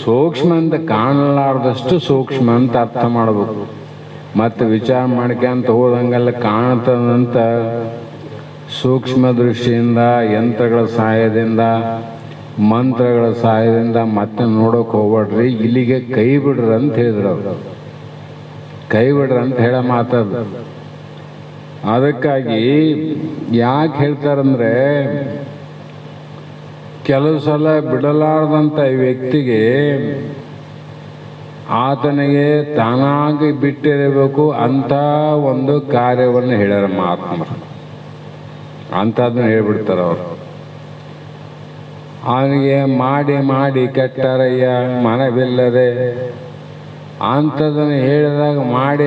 ಸೂಕ್ಷ್ಮ ಅಂತ ಕಾಣಲಾರ್ದಷ್ಟು ಸೂಕ್ಷ್ಮ ಅಂತ ಅರ್ಥ ಮಾಡಬೇಕು. ಮತ್ತೆ ವಿಚಾರ ಮಾಡ್ಕೊಂತ ಹೋದಂಗೆಲ್ಲ ಕಾಣ್ತದಂತ ಸೂಕ್ಷ್ಮ ದೃಷ್ಟಿಯಿಂದ ಯಂತ್ರಗಳ ಸಹಾಯದಿಂದ ಮಂತ್ರಗಳ ಸಹಾಯದಿಂದ ಮತ್ತೆ ನೋಡೋಕೆ ಹೋಗ್ಬೇಡ್ರಿ, ಇಲ್ಲಿಗೆ ಕೈ ಬಿಡ್ರಿ ಅಂತ ಹೇಳಿದ್ರು ಅವರು. ಕೈ ಬಿಡ್ರಿ ಅಂತ ಹೇಳ ಮಾತದು. ಅದಕ್ಕಾಗಿ ಯಾಕೆ ಹೇಳ್ತಾರಂದ್ರೆ ಕೆಲವು ಸಲ ಬಿಡಲಾರ್ದಂಥ ವ್ಯಕ್ತಿಗೆ ಆತನಿಗೆ ತಾನಾಗಿ ಬಿಟ್ಟಿರಬೇಕು ಅಂತ ಒಂದು ಕಾರ್ಯವನ್ನು ಹೇಳ್ಯಾರ ಮಹಾತ್ಮರು. ಅಂಥದ್ದನ್ನು ಹೇಳ್ಬಿಡ್ತಾರೆ ಅವರು. ಅವನಿಗೆ ಮಾಡಿ ಕೆಟ್ಟರಯ್ಯ ಮನವಿಲ್ಲದೆ ಅಂಥದನ್ನು ಹೇಳಿದಾಗ ಮಾಡಿ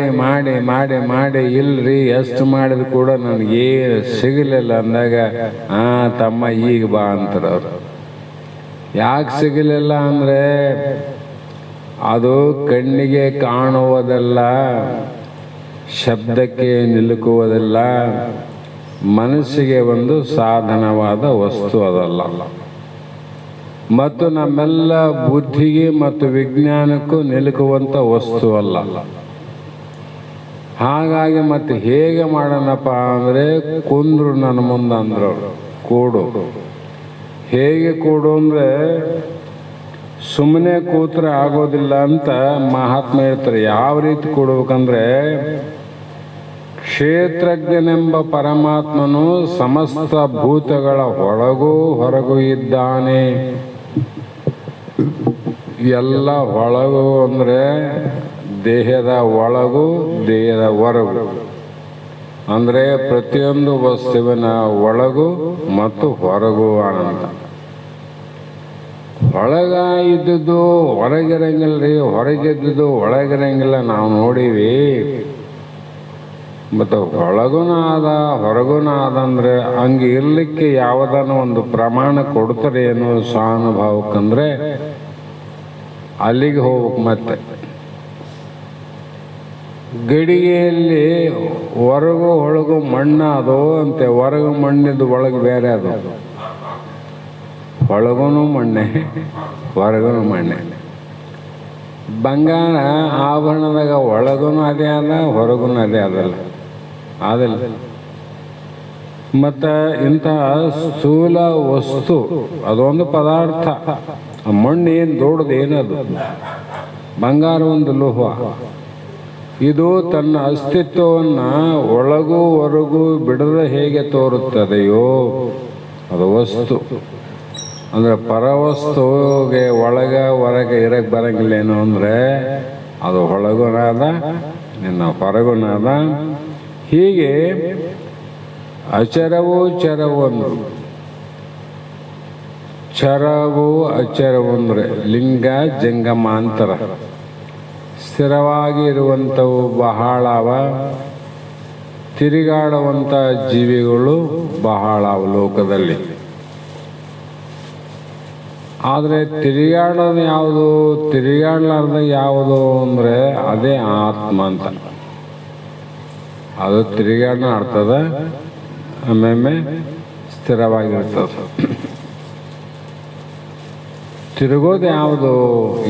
ಇಲ್ರಿ ಎಷ್ಟು ಮಾಡಿದ್ರು ಕೂಡ ನನಗೇನು ಸಿಗಲಿಲ್ಲ ಅಂದಾಗ ತಮ್ಮ ಈಗ ಬಾ ಅಂತಾರೆ ಅವರು. ಯಾಕೆ ಸಿಗಲಿಲ್ಲ ಅಂದರೆ ಅದು ಕಣ್ಣಿಗೆ ಕಾಣುವುದಲ್ಲ, ಶಬ್ದಕ್ಕೆ ನಿಲುಕುವುದಿಲ್ಲ, ಮನಸ್ಸಿಗೆ ಒಂದು ಸಾಧನವಾದ ವಸ್ತು ಅದಲ್ಲ, ಮತ್ತು ನಮ್ಮೆಲ್ಲ ಬುದ್ಧಿಗೆ ಮತ್ತು ವಿಜ್ಞಾನಕ್ಕೂ ನಿಲುಕುವಂಥ ವಸ್ತು ಅಲ್ಲ. ಹಾಗಾಗಿ ಮತ್ತೆ ಹೇಗೆ ಮಾಡೋಣಪ್ಪ ಅಂದರೆ ಕುಂದ್ರು ನನ್ನ ಮುಂದೆ ಅಂದ್ರು ಕೂಡು. ಹೇಗೆ ಕೂಡು ಅಂದರೆ ಸುಮ್ಮನೆ ಕೂತ್ರೆ ಆಗೋದಿಲ್ಲ ಅಂತ ಮಹಾತ್ಮ ಹೇಳ್ತಾರೆ. ಯಾವ ರೀತಿ ಕೂಡ್ಬೇಕಂದ್ರೆ ಕ್ಷೇತ್ರಜ್ಞನೆಂಬ ಪರಮಾತ್ಮನು ಸಮಸ್ತ ಭೂತಗಳ ಒಳಗೂ ಹೊರಗೂ ಇದ್ದಾನೆ. ಎಲ್ಲ ಒಳಗು ಅಂದರೆ ದೇಹದ ಒಳಗೂ ದೇಹದ ಹೊರಗು, ಅಂದರೆ ಪ್ರತಿಯೊಂದು ವಸ್ತುವಿನ ಒಳಗು ಮತ್ತು ಹೊರಗು ಆನಂದ. ಒಳಗ ಇದ್ದುದು ಹೊರಗಿರಂಗಿಲ್ರಿ, ಹೊರಗಿದ್ದುದು ಒಳಗಿರಂಗಿಲ್ಲ. ನಾವು ನೋಡೀವಿ. ಮತ್ತು ಒಳಗುನ ಆದ ಹೊರಗುನ ಆದಂದ್ರೆ ಹಂಗೆ ಇರ್ಲಿಕ್ಕೆ ಯಾವುದನ್ನ ಒಂದು ಪ್ರಮಾಣ ಕೊಡ್ತಾರೆ ಏನೋ ಸ್ವಾನುಭಾವಕ್ಕಂದ್ರೆ ಅಲ್ಲಿಗೆ ಹೋಗ್ಬೇಕು. ಮತ್ತೆ ಗಡಿಗೆಯಲ್ಲಿ ಹೊರಗು ಒಳಗು ಮಣ್ಣು ಅದು ಅಂತೆ. ಹೊರಗು ಮಣ್ಣಿದ್ದು ಒಳಗೆ ಬೇರೆ ಅದು. ಒಳಗುನು ಮಣ್ಣೆ ಹೊರಗುನು ಮಣ್ಣೆ. ಬಂಗಾರ ಆಭರಣದಾಗ ಒಳಗುನು ಅದೇ ಅದ ಹೊರಗುನು ಅದೇ ಅದಲ್ಲ. ಮತ್ತು ಇಂತಹ ಸ್ಥೂಲ ವಸ್ತು ಅದೊಂದು ಪದಾರ್ಥ. ಮಣ್ಣು ಏನು ದೊಡ್ಡದು ಏನದು, ಬಂಗಾರ ಒಂದು ಲೋಹ. ಇದು ತನ್ನ ಅಸ್ತಿತ್ವವನ್ನು ಒಳಗೂ ಹೊರಗೂ ಬಿಡದೆ ಹೇಗೆ ತೋರುತ್ತದೆಯೋ ಅದು ವಸ್ತು. ಅಂದರೆ ಪರವಸ್ತುಗೆ ಒಳಗೆ ಹೊರಗೆ ಇರಕ್ಕೆ ಬರಂಗಿಲ್ಲೇನು ಅಂದರೆ ಅದು ಒಳಗುನಾದ ನಿನ್ನ ಹೊರಗುನಾದ. ಹೀಗೆ ಅಚರವೂ ಚರವು ಅಂದರು. ಚರವು ಅಚರವು ಅಂದರೆ ಲಿಂಗ ಜಂಗಮ ಅಂತರ. ಸ್ಥಿರವಾಗಿ ಇರುವಂಥವು ಬಹಳ ಅವ, ತಿರುಗಾಡುವಂಥ ಜೀವಿಗಳು ಬಹಳ ಅವ ಲೋಕದಲ್ಲಿ. ಆದರೆ ತಿರುಗಾಡೋದು ಯಾವುದು, ತಿರುಗಾಡಲಾರ್ದ ಯಾವುದು ಅಂದರೆ ಅದೇ ಆತ್ಮ ಅಂತ. ಅದು ತಿರುಗಾಡ ಆಡ್ತದೆ, ಒಮ್ಮೊಮ್ಮೆ ಸ್ಥಿರವಾಗಿರ್ತದೆ. ತಿರುಗೋದು ಯಾವುದು,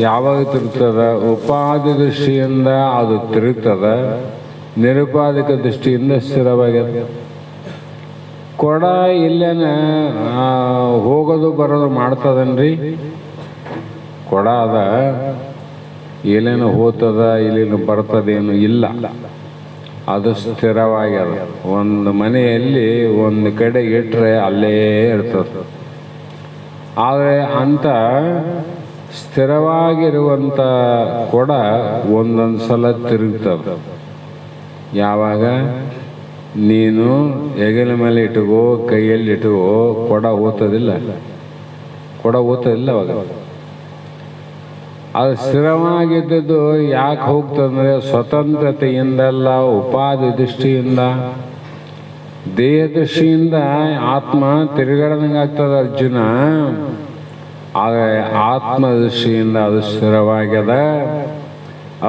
ಯಾವಾಗ ತಿರುಗ್ತದೆ? ಉಪಾಧಿ ದೃಷ್ಟಿಯಿಂದ ಅದು ತಿರುಗ್ತದೆ, ನಿರುಪಾಧಿಕ ದೃಷ್ಟಿಯಿಂದ ಸ್ಥಿರವಾಗಿದೆ. ಕೊಡ ಇಲ್ಲೇನ ಹೋಗೋದು ಬರೋದು ಮಾಡ್ತದನ್ರಿ. ಕೊಡ ಅದ, ಇಲ್ಲೇನು ಹೋಗ್ತದ ಇಲ್ಲೇನು ಬರ್ತದೇನು ಇಲ್ಲ, ಅದು ಸ್ಥಿರವಾಗ್ಯದ. ಒಂದು ಮನೆಯಲ್ಲಿ ಒಂದು ಕಡೆ ಇಟ್ಟರೆ ಅಲ್ಲೇ ಇರ್ತದೆ. ಆದರೆ ಅಂಥ ಸ್ಥಿರವಾಗಿರುವಂಥ ಕೊಡ ಒಂದೊಂದು ಸಲ ತಿರುಗ್ತದೆ. ಯಾವಾಗ ನೀನು ಹೆಗಲ ಮೇಲೆ ಇಟ್ಕೋ, ಕೈಯಲ್ಲಿ ಇಟ್ಕೋ, ಕೊಡ ಓದ್ತದಿಲ್ಲ, ಕೊಡ ಓದ್ತದಿಲ್ಲ ಅವಾಗ. ಅದು ಸ್ಥಿರವಾಗಿದ್ದದ್ದು ಯಾಕೆ ಹೋಗ್ತದಂದರೆ ಸ್ವತಂತ್ರತೆಯಿಂದಲ್ಲ, ಉಪಾಧಿ ದೃಷ್ಟಿಯಿಂದ, ದೇಹ ದೃಷ್ಟಿಯಿಂದ ಆತ್ಮ ತಿರುಗಾಡದಂಗೆ ಆಗ್ತದೆ ಅರ್ಜುನ. ಆದರೆ ಆತ್ಮ ದೃಷ್ಟಿಯಿಂದ ಅದು ಸ್ಥಿರವಾಗ್ಯದ.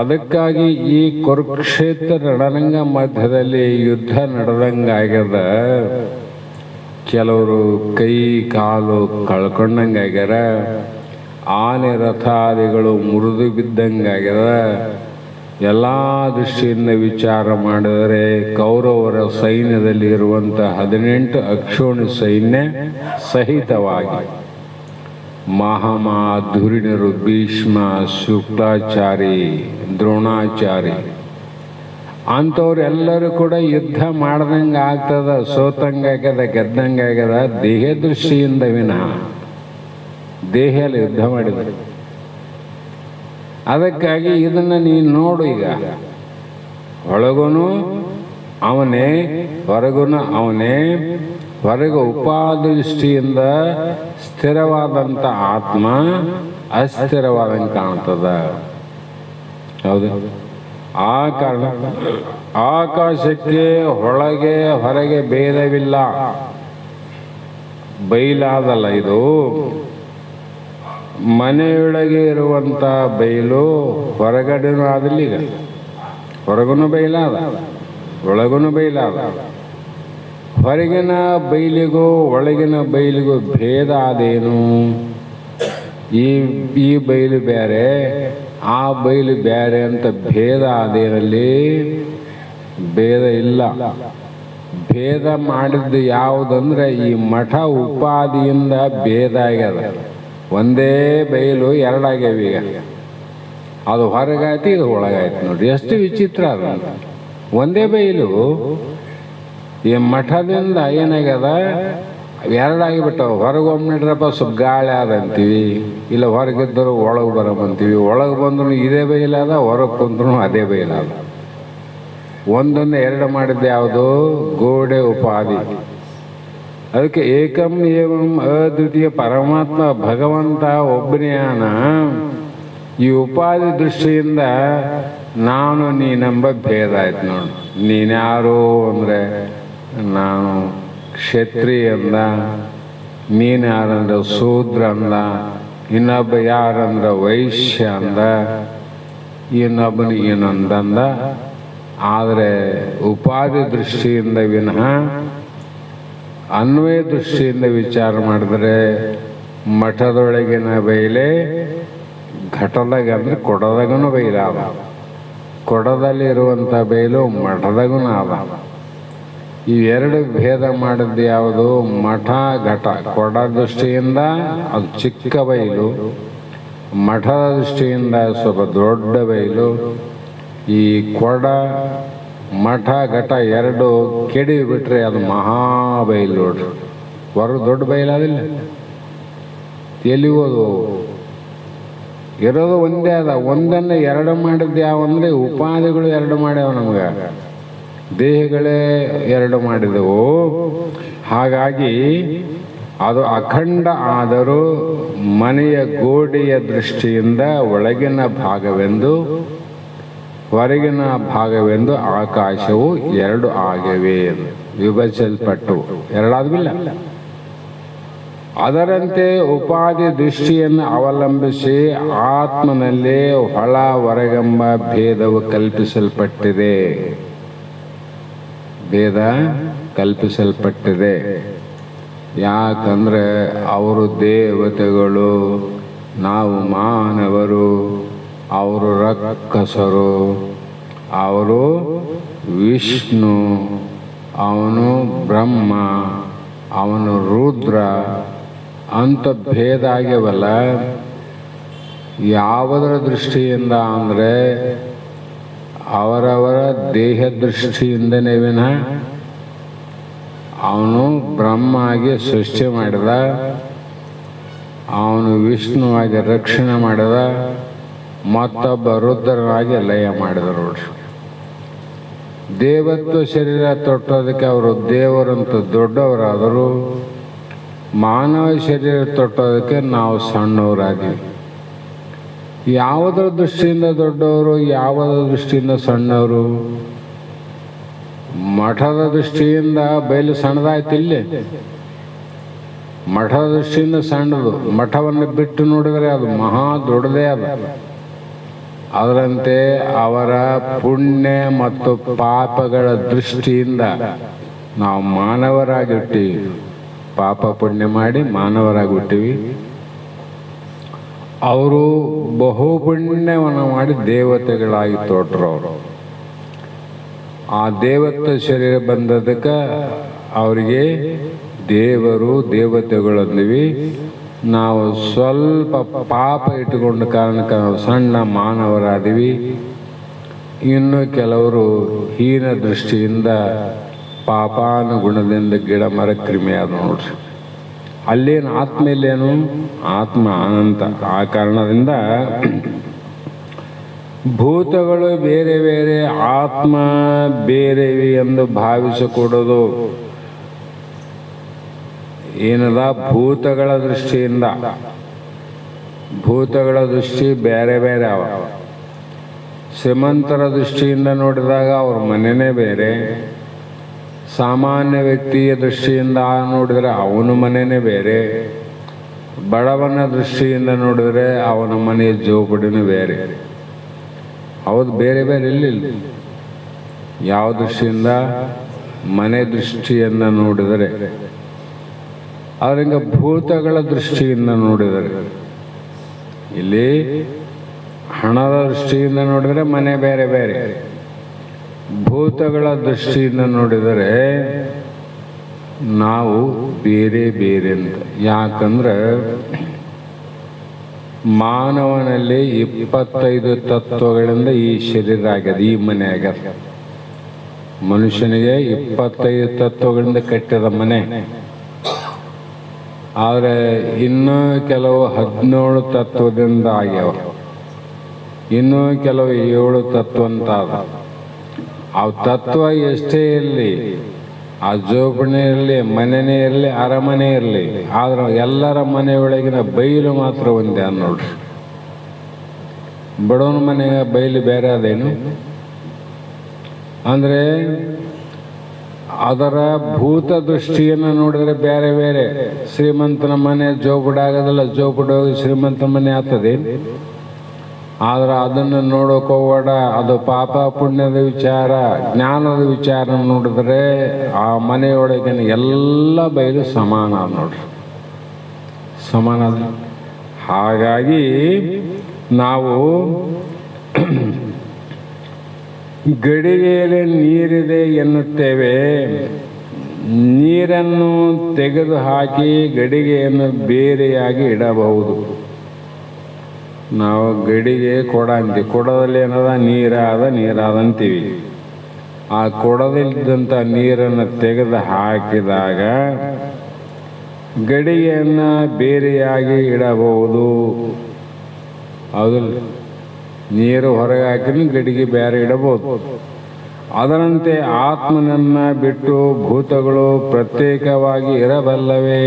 ಅದಕ್ಕಾಗಿ ಈ ಕುರುಕ್ಷೇತ್ರ ರಣರಂಗ ಮಧ್ಯದಲ್ಲಿ ಯುದ್ಧ ನಡೆದಂಗಾಗ್ಯದ. ಕೆಲವರು ಕೈ ಕಾಲು ಕಳ್ಕೊಂಡಂಗಾಗ್ಯಾರ, ಆನೆ ರಥಾದಿಗಳು ಮುರಿದು ಬಿದ್ದಂಗಾಗ್ಯದ. ಎಲ್ಲ ದೃಷ್ಟಿಯಿಂದ ವಿಚಾರ ಮಾಡಿದರೆ ಕೌರವರ ಸೈನ್ಯದಲ್ಲಿ ಇರುವಂಥ 18 ಅಕ್ಷೋಣಿ ಸೈನ್ಯ ಸಹಿತವಾಗಿ ಮಹಾಮಾಧುರಿಣರು, ಭೀಷ್ಮ, ಶುಕ್ಲಾಚಾರಿ, ದ್ರೋಣಾಚಾರಿ ಅಂಥವ್ರೆಲ್ಲರೂ ಕೂಡ ಯುದ್ಧ ಮಾಡ್ದಂಗೆ ಆಗ್ತದ. ಸೋತಂಗಾಗ್ಯದ, ಗೆದ್ದಂಗಾಗ್ಯದ ದೇಹ ದೃಷ್ಟಿಯಿಂದ ವಿನಃ ದೇಹದಲ್ಲಿ ಯುದ್ಧ ಮಾಡಿದರು. ಅದಕ್ಕಾಗಿ ಇದನ್ನು ನೀನು ನೋಡು. ಈಗ ಒಳಗುನು ಅವನೇ, ಹೊರಗುನು ಅವನೇ. ಹೊರಗೆ ಉಪಾದೃಷ್ಟಿಯಿಂದ ಸ್ಥಿರವಾದಂಥ ಆತ್ಮ ಅಸ್ಥಿರವಾದಂಗೆ ಕಾಣ್ತದ. ಹೌದು. ಆ ಕಾರಣ ಆಕಾಶಕ್ಕೆ ಒಳಗೆ ಹೊರಗೆ ಭೇದವಿಲ್ಲ. ಬೈಲಾದಲ್ಲ ಇದು. ಮನೆಯೊಳಗೆ ಇರುವಂಥ ಬೈಲು ಹೊರಗಡೆನೂ ಆದಿಲ್ಲ. ಈಗ ಹೊರಗುನು ಬೈಲಾದ, ಒಳಗುನು ಬೈಲಾದ. ಹೊರಗಿನ ಬೈಲಿಗೂ ಒಳಗಿನ ಬೈಲಿಗೂ ಭೇದ ಆದೇನು? ಈ ಬೈಲು ಬೇರೆ, ಆ ಬೈಲು ಬೇರೆ ಅಂತ ಭೇದ ಆದೇನಲ್ಲಿ ಭೇದ ಇಲ್ಲ. ಭೇದ ಮಾಡಿದ್ದು ಯಾವುದಂದ್ರೆ ಈ ಮಠ ಉಪಾದಿಯಿಂದ ಭೇದ ಆಗ್ಯದ. ಒಂದೇ ಬೈಲು ಎರಡಾಗ್ಯಾವ. ಈಗ ಅದು ಹೊರಗಾಯ್ತು, ಇದು ಒಳಗಾಯ್ತು. ನೋಡ್ರಿ ಎಷ್ಟು ವಿಚಿತ್ರ ಅದಂತ. ಒಂದೇ ಬೈಲು ಈ ಮಠದಿಂದ ಏನಾಗ್ಯದ, ಎರಡಾಗಿಬಿಟ್ಟವು. ಹೊರಗೊಮ್ಮನಿಡ್ರಪ್ಪ ಸ್ವಲ್ಪ ಗಾಳಿ ಆದಂತೀವಿ, ಇಲ್ಲ ಹೊರಗಿದ್ದರು ಒಳಗೆ ಬರಬಂತೀವಿ. ಒಳಗೆ ಬಂದ್ರು ಇದೇ ಬೈಲಾದ, ಹೊರಗೆ ಕುಂತ್ರು ಅದೇ ಬೈಲಾದ. ಒಂದನ್ನು ಎರಡು ಮಾಡಿದ್ದು ಯಾವುದು? ಗೋಡೆ ಉಪಾಧಿ. ಅದಕ್ಕೆ ಏಕಂ ಏವಂ ಅದ್ವಿತೀಯ ಪರಮಾತ್ಮ ಭಗವಂತ ಒಬ್ಬನೇನ. ಈ ಉಪಾಧಿ ದೃಷ್ಟಿಯಿಂದ ನಾನು ನೀನೆಂಬ ಭೇದ ಆಯ್ತು ನೋಡು. ನೀನ್ಯಾರು ಅಂದರೆ ನಾನು ಕ್ಷತ್ರಿಯ ಅಂದ, ನೀನು ಯಾರಂದ್ರೆ ಶೂದ್ರ ಅಂದ, ಇನ್ನೊಬ್ಬ ಯಾರಂದ್ರೆ ವೈಶ್ಯ ಅಂದ, ಇನ್ನೊಬ್ಬನ ಇನ್ನೊಂದಂದ. ಆದರೆ ಉಪಾಧಿ ದೃಷ್ಟಿಯಿಂದ ವಿನಃ ಅನ್ವಯ ದೃಷ್ಟಿಯಿಂದ ವಿಚಾರ ಮಾಡಿದ್ರೆ ಮಠದೊಳಗಿನ ಬೈಲೆ ಘಟದಾಗ ಅಂದರೆ ಕೊಡದಾಗೂ ಬೈಲಾದ, ಕೊಡದಲ್ಲಿ ಇರುವಂಥ ಬೈಲು ಮಠದಾಗೂ ಆದ. ಇವೆರಡು ಭೇದ ಮಾಡಿದ್ದು ಯಾವುದು? ಮಠ ಘಟ. ಕೊಡ ದೃಷ್ಟಿಯಿಂದ ಅದು ಚಿಕ್ಕ ಬಯಲು, ಮಠದ ದೃಷ್ಟಿಯಿಂದ ಸ್ವಲ್ಪ ದೊಡ್ಡ ಬಯಲು. ಈ ಕೊಡ ಮಠ ಘಟ ಎರಡು ಕೆಡಿ ಬಿಟ್ರೆ ಅದು ಮಹಾಬೈಲು ನೋಡ್ರಿ. ಹೊರಗೆ ದೊಡ್ಡ ಬಯಲಾದಿಲ್ಲ, ಎಲ್ಲಿಗೋದು? ಇರೋದು ಒಂದೇ ಅದ. ಒಂದನ್ನು ಎರಡು ಮಾಡಿದ್ದು ಯಾವಂದ್ರೆ ಉಪಾಧಿಗಳು ಎರಡು ಮಾಡ್ಯಾವ ನಮ್ಗೆ, ದೇಹಗಳೇ ಎರಡು ಮಾಡಿದವು. ಹಾಗಾಗಿ ಅದು ಅಖಂಡ ಆದರೂ ಮನೆಯ ಗೋಡೆಯ ದೃಷ್ಟಿಯಿಂದ ಒಳಗಿನ ಭಾಗವೆಂದು ಹೊರಗಿನ ಭಾಗವೆಂದು ಆಕಾಶವು ಎರಡು ಆಗಿವೆ, ವಿಭಜಿಸಲ್ಪಟ್ಟು ಎರಡಾದ್ವಿಲ್ಲ. ಅದರಂತೆ ಉಪಾಧಿ ದೃಷ್ಟಿಯನ್ನು ಅವಲಂಬಿಸಿ ಆತ್ಮನಲ್ಲಿ ಹೊಳ ಹೊರಗೆಂಬ ಭೇದವು ಕಲ್ಪಿಸಲ್ಪಟ್ಟಿದೆ. ಭೇದ ಕಲ್ಪಿಸಲ್ಪಟ್ಟಿದೆ. ಯಾಕಂದ್ರೆ ಅವರು ದೇವತೆಗಳು, ನಾವು ಮಾನವರು. ಅವರು ರಕ್ಕಸರು, ಅವರು ವಿಷ್ಣು, ಅವನು ಬ್ರಹ್ಮ, ಅವನು ರುದ್ರ ಅಂತ ಭೇದ ಆಗ್ಯವಲ್ಲ. ಯಾವುದರ ದೃಷ್ಟಿಯಿಂದ ಅಂದರೆ ಅವರವರ ದೇಹ ದೃಷ್ಟಿಯಿಂದನೇ ವಿನ ಅವನು ಬ್ರಹ್ಮ ಆಗಿ ಸೃಷ್ಟಿ ಮಾಡಿದ, ಅವನು ವಿಷ್ಣುವಾಗಿ ರಕ್ಷಣೆ ಮಾಡಿದ, ಮತ್ತೊಬ್ಬ ರುದ್ರನಾಗಿ ಲಯ ಮಾಡಿದರು. ದೇವತ್ವ ಶರೀರ ತೊಟ್ಟೋದಕ್ಕೆ ಅವರು ದೇವರಂತ ದೊಡ್ಡವರಾದರು, ಮಾನವ ಶರೀರ ತೊಟ್ಟೋದಕ್ಕೆ ನಾವು ಸಣ್ಣವರಾದ್ವಿ. ಯಾವುದರ ದೃಷ್ಟಿಯಿಂದ ದೊಡ್ಡವರು, ಯಾವುದರ ದೃಷ್ಟಿಯಿಂದ ಸಣ್ಣವರು? ಮಠದ ದೃಷ್ಟಿಯಿಂದ ಬಯಲು ಸಣ್ಣದಾಯ್ತು. ಇಲ್ಲಿ ಮಠದ ದೃಷ್ಟಿಯಿಂದ ಸಣ್ಣದು, ಮಠವನ್ನು ಬಿಟ್ಟು ನೋಡಿದರೆ ಅದು ಮಹಾ ದೊಡ್ಡದೇ ಅದ. ಅದರಂತೆ ಅವರ ಪುಣ್ಯ ಮತ್ತು ಪಾಪಗಳ ದೃಷ್ಟಿಯಿಂದ ನಾವು ಮಾನವರಾಗಿರ್ತೀವಿ. ಪಾಪ ಪುಣ್ಯ ಮಾಡಿ ಮಾನವರಾಗಿರ್ತೀವಿ. ಅವರು ಬಹುಪುಣ್ಯವನ್ನು ಮಾಡಿ ದೇವತೆಗಳಾಗಿ ತೋಟ್ರು. ಅವರು ಆ ದೇವತ್ವ ಶರೀರ ಬಂದದಕ್ಕೆ ಅವರಿಗೆ ದೇವರು ದೇವತೆಗಳು ಅಂದ್ವಿ. ನಾವು ಸ್ವಲ್ಪ ಪಾಪ ಇಟ್ಟುಕೊಂಡ ಕಾರಣಕ್ಕೆ ನಾವು ಸಣ್ಣ ಮಾನವರಾದಿವಿ. ಇನ್ನು ಕೆಲವರು ಹೀನ ದೃಷ್ಟಿಯಿಂದ ಪಾಪಾನುಗುಣದಿಂದ ಗಿಡ ಮರ ಕ್ರಿಮಿ ಆದ ನೋಡ್ರಿ. ಅಲ್ಲೇನು ಆತ್ಮ ಇಲ್ಲೇನು? ಆತ್ಮ ಅನಂತ. ಆ ಕಾರಣದಿಂದ ಭೂತಗಳು ಬೇರೆ ಬೇರೆ, ಆತ್ಮ ಬೇರೆವಿ ಎಂದು ಭಾವಿಸಿಕೊಡೋದು ಏನದ? ಭೂತಗಳ ದೃಷ್ಟಿಯಿಂದ. ಭೂತಗಳ ದೃಷ್ಟಿ ಬೇರೆ ಬೇರೆ ಅವ. ಶ್ರೀಮಂತರ ದೃಷ್ಟಿಯಿಂದ ನೋಡಿದಾಗ ಅವ್ರ ಮನೆಯೇ ಬೇರೆ, ಸಾಮಾನ್ಯ ವ್ಯಕ್ತಿಯ ದೃಷ್ಟಿಯಿಂದ ನೋಡಿದರೆ ಅವನ ಮನೆಯೇ ಬೇರೆ, ಬಡವನ ದೃಷ್ಟಿಯಿಂದ ನೋಡಿದರೆ ಅವನ ಮನೆಯ ಜೋಪಡಿನೂ ಬೇರೆ. ಹೌದು, ಬೇರೆ ಬೇರೆ ಇಲ್ಲಿಲ್ಲ. ಯಾವ ದೃಷ್ಟಿಯಿಂದ? ಮನೆ ದೃಷ್ಟಿಯಿಂದ ನೋಡಿದರೆ. ಅವರಿಂದ ಭೂತಗಳ ದೃಷ್ಟಿಯಿಂದ ನೋಡಿದರೆ, ಇಲ್ಲಿ ಹಣದ ದೃಷ್ಟಿಯಿಂದ ನೋಡಿದರೆ ಮನೆ ಬೇರೆ ಬೇರೆ, ಭೂತಗಳ ದೃಷ್ಟಿಯಿಂದ ನೋಡಿದರೆ ನಾವು ಬೇರೆ ಬೇರೆ ಅಂತ. ಯಾಕಂದ್ರೆ ಮಾನವನಲ್ಲಿ 25 ತತ್ವಗಳಿಂದ ಈ ಶರೀರ ಆಗ್ಯದ, ಈ ಮನೆ ಆಗ್ಯದ. ಮನುಷ್ಯನಿಗೆ 25 ತತ್ವಗಳಿಂದ ಕಟ್ಟಿದ ಮನೆ. ಆದರೆ ಇನ್ನೂ ಕೆಲವು 17 ತತ್ವದಿಂದ ಆಗ್ಯಾವ, ಇನ್ನೂ ಕೆಲವು 7 ತತ್ವ ಅಂತ ಅದ. ಆ ತತ್ವ ಎಷ್ಟೇ ಇರಲಿ, ಆ ಜೋಪಣೆ ಇರಲಿ, ಮನೆನೇ ಇರಲಿ, ಅರಮನೆ ಇರಲಿ, ಆದ್ರೆ ಎಲ್ಲರ ಮನೆಯೊಳಗಿನ ಬೈಲು ಮಾತ್ರ ಒಂದೇ ನೋಡ್ರಿ. ಬಡವನ ಮನೆಗೆ ಬೈಲು ಬೇರೆ ಅದೇನು ಅಂದರೆ ಅದರ ಭೂತ ದೃಷ್ಟಿಯನ್ನು ನೋಡಿದ್ರೆ ಬೇರೆ ಬೇರೆ. ಶ್ರೀಮಂತನ ಮನೆ ಜೋಪುಡ ಆಗೋದಿಲ್ಲ, ಜೋಪುಡ ಹೋಗಿ ಶ್ರೀಮಂತನ ಮನೆ ಆಗ್ತದೆ. ಆದ್ರೆ ಅದನ್ನು ನೋಡೋಕೆ ಹೋಗೋಣ, ಅದು ಪಾಪ ಪುಣ್ಯದ ವಿಚಾರ, ಜ್ಞಾನದ ವಿಚಾರ ನೋಡಿದ್ರೆ ಆ ಮನೆಯೊಳಗಿನ ಎಲ್ಲ ಬಯಲು ಸಮಾನ ನೋಡ್ರಿ, ಸಮಾನ. ಹಾಗಾಗಿ ನಾವು ಗಡಿಗೆಯಲ್ಲಿ ನೀರಿದೆ ಎನ್ನುತ್ತೇವೆ, ನೀರನ್ನು ತೆಗೆದುಹಾಕಿ ಗಡಿಗೆಯನ್ನು ಬೇರೆಯಾಗಿ ಇಡಬಹುದು. ನಾವು ಗಡಿಗೆ ಕೊಡ ಅಂತೀವಿ, ಕೊಡದಲ್ಲಿ ಏನದ ನೀರಾದಂತೀವಿ. ಆ ಕೊಡದಲ್ಲಿದ್ದಂಥ ನೀರನ್ನು ತೆಗೆದು ಹಾಕಿದಾಗ ಗಡಿಗೆಯನ್ನು ಬೇರೆಯಾಗಿ ಇಡಬಹುದು. ಹೌದಲ್ಲ, ನೀರು ಹೊರಗೆ ಹಾಕಿ ಗಡಿಗೆ ಬೇರೆ ಇಡಬಹುದು. ಅದರಂತೆ ಆತ್ಮನನ್ನ ಬಿಟ್ಟು ಭೂತಗಳು ಪ್ರತ್ಯೇಕವಾಗಿ ಇರಬಲ್ಲವೇ?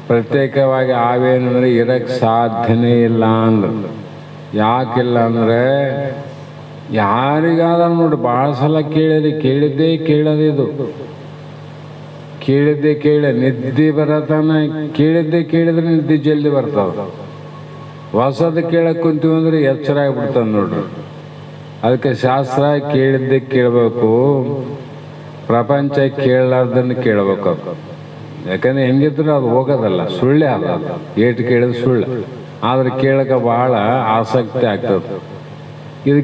ಪ್ರತ್ಯೇಕವಾಗಿ ಆವೇನಂದ್ರೆ ಇರಕ್ಕೆ ಸಾಧ್ಯನೇ ಇಲ್ಲ ಅಂದ್ರು. ಯಾಕಿಲ್ಲ ಅಂದರೆ ಯಾರಿಗಾದ ನೋಡಿ ಭಾಳ ಸಲ ಕೇಳಿದ್ದೇ ಕೇಳೋದಿದು, ನಿದ್ದೆ ಬರತನ ಕೇಳಿದ್ರೆ ನಿದ್ದೆ ಜಲ್ದಿ ಬರ್ತದ. ಹೊಸದು ಕೇಳಕ್ಕೆ ಕುಂತೀವಿ ಅಂದ್ರೆ ಎಚ್ಚರ ಆಗ್ಬಿಡ್ತದೆ ನೋಡ್ರಿ. ಅದಕ್ಕೆ ಶಾಸ್ತ್ರ ಕೇಳಿದ್ದೆ ಕೇಳಬೇಕು, ಪ್ರಪಂಚ ಕೇಳಲಾರ್ದನ್ನು ಕೇಳಬೇಕು. ಯಾಕಂದ್ರೆ ಹೆಂಗಿದ್ರು ಅದು ಹೋಗೋದಲ್ಲ, ಸುಳ್ಳೇ ಅಲ್ಲ. ಏಟು ಕೇಳಿದ್ರೆ ಸುಳ್ಳು, ಆದ್ರೆ ಕೇಳಕ್ಕೆ ಬಹಳ ಆಸಕ್ತಿ ಆಗ್ತದೆ. ಇದು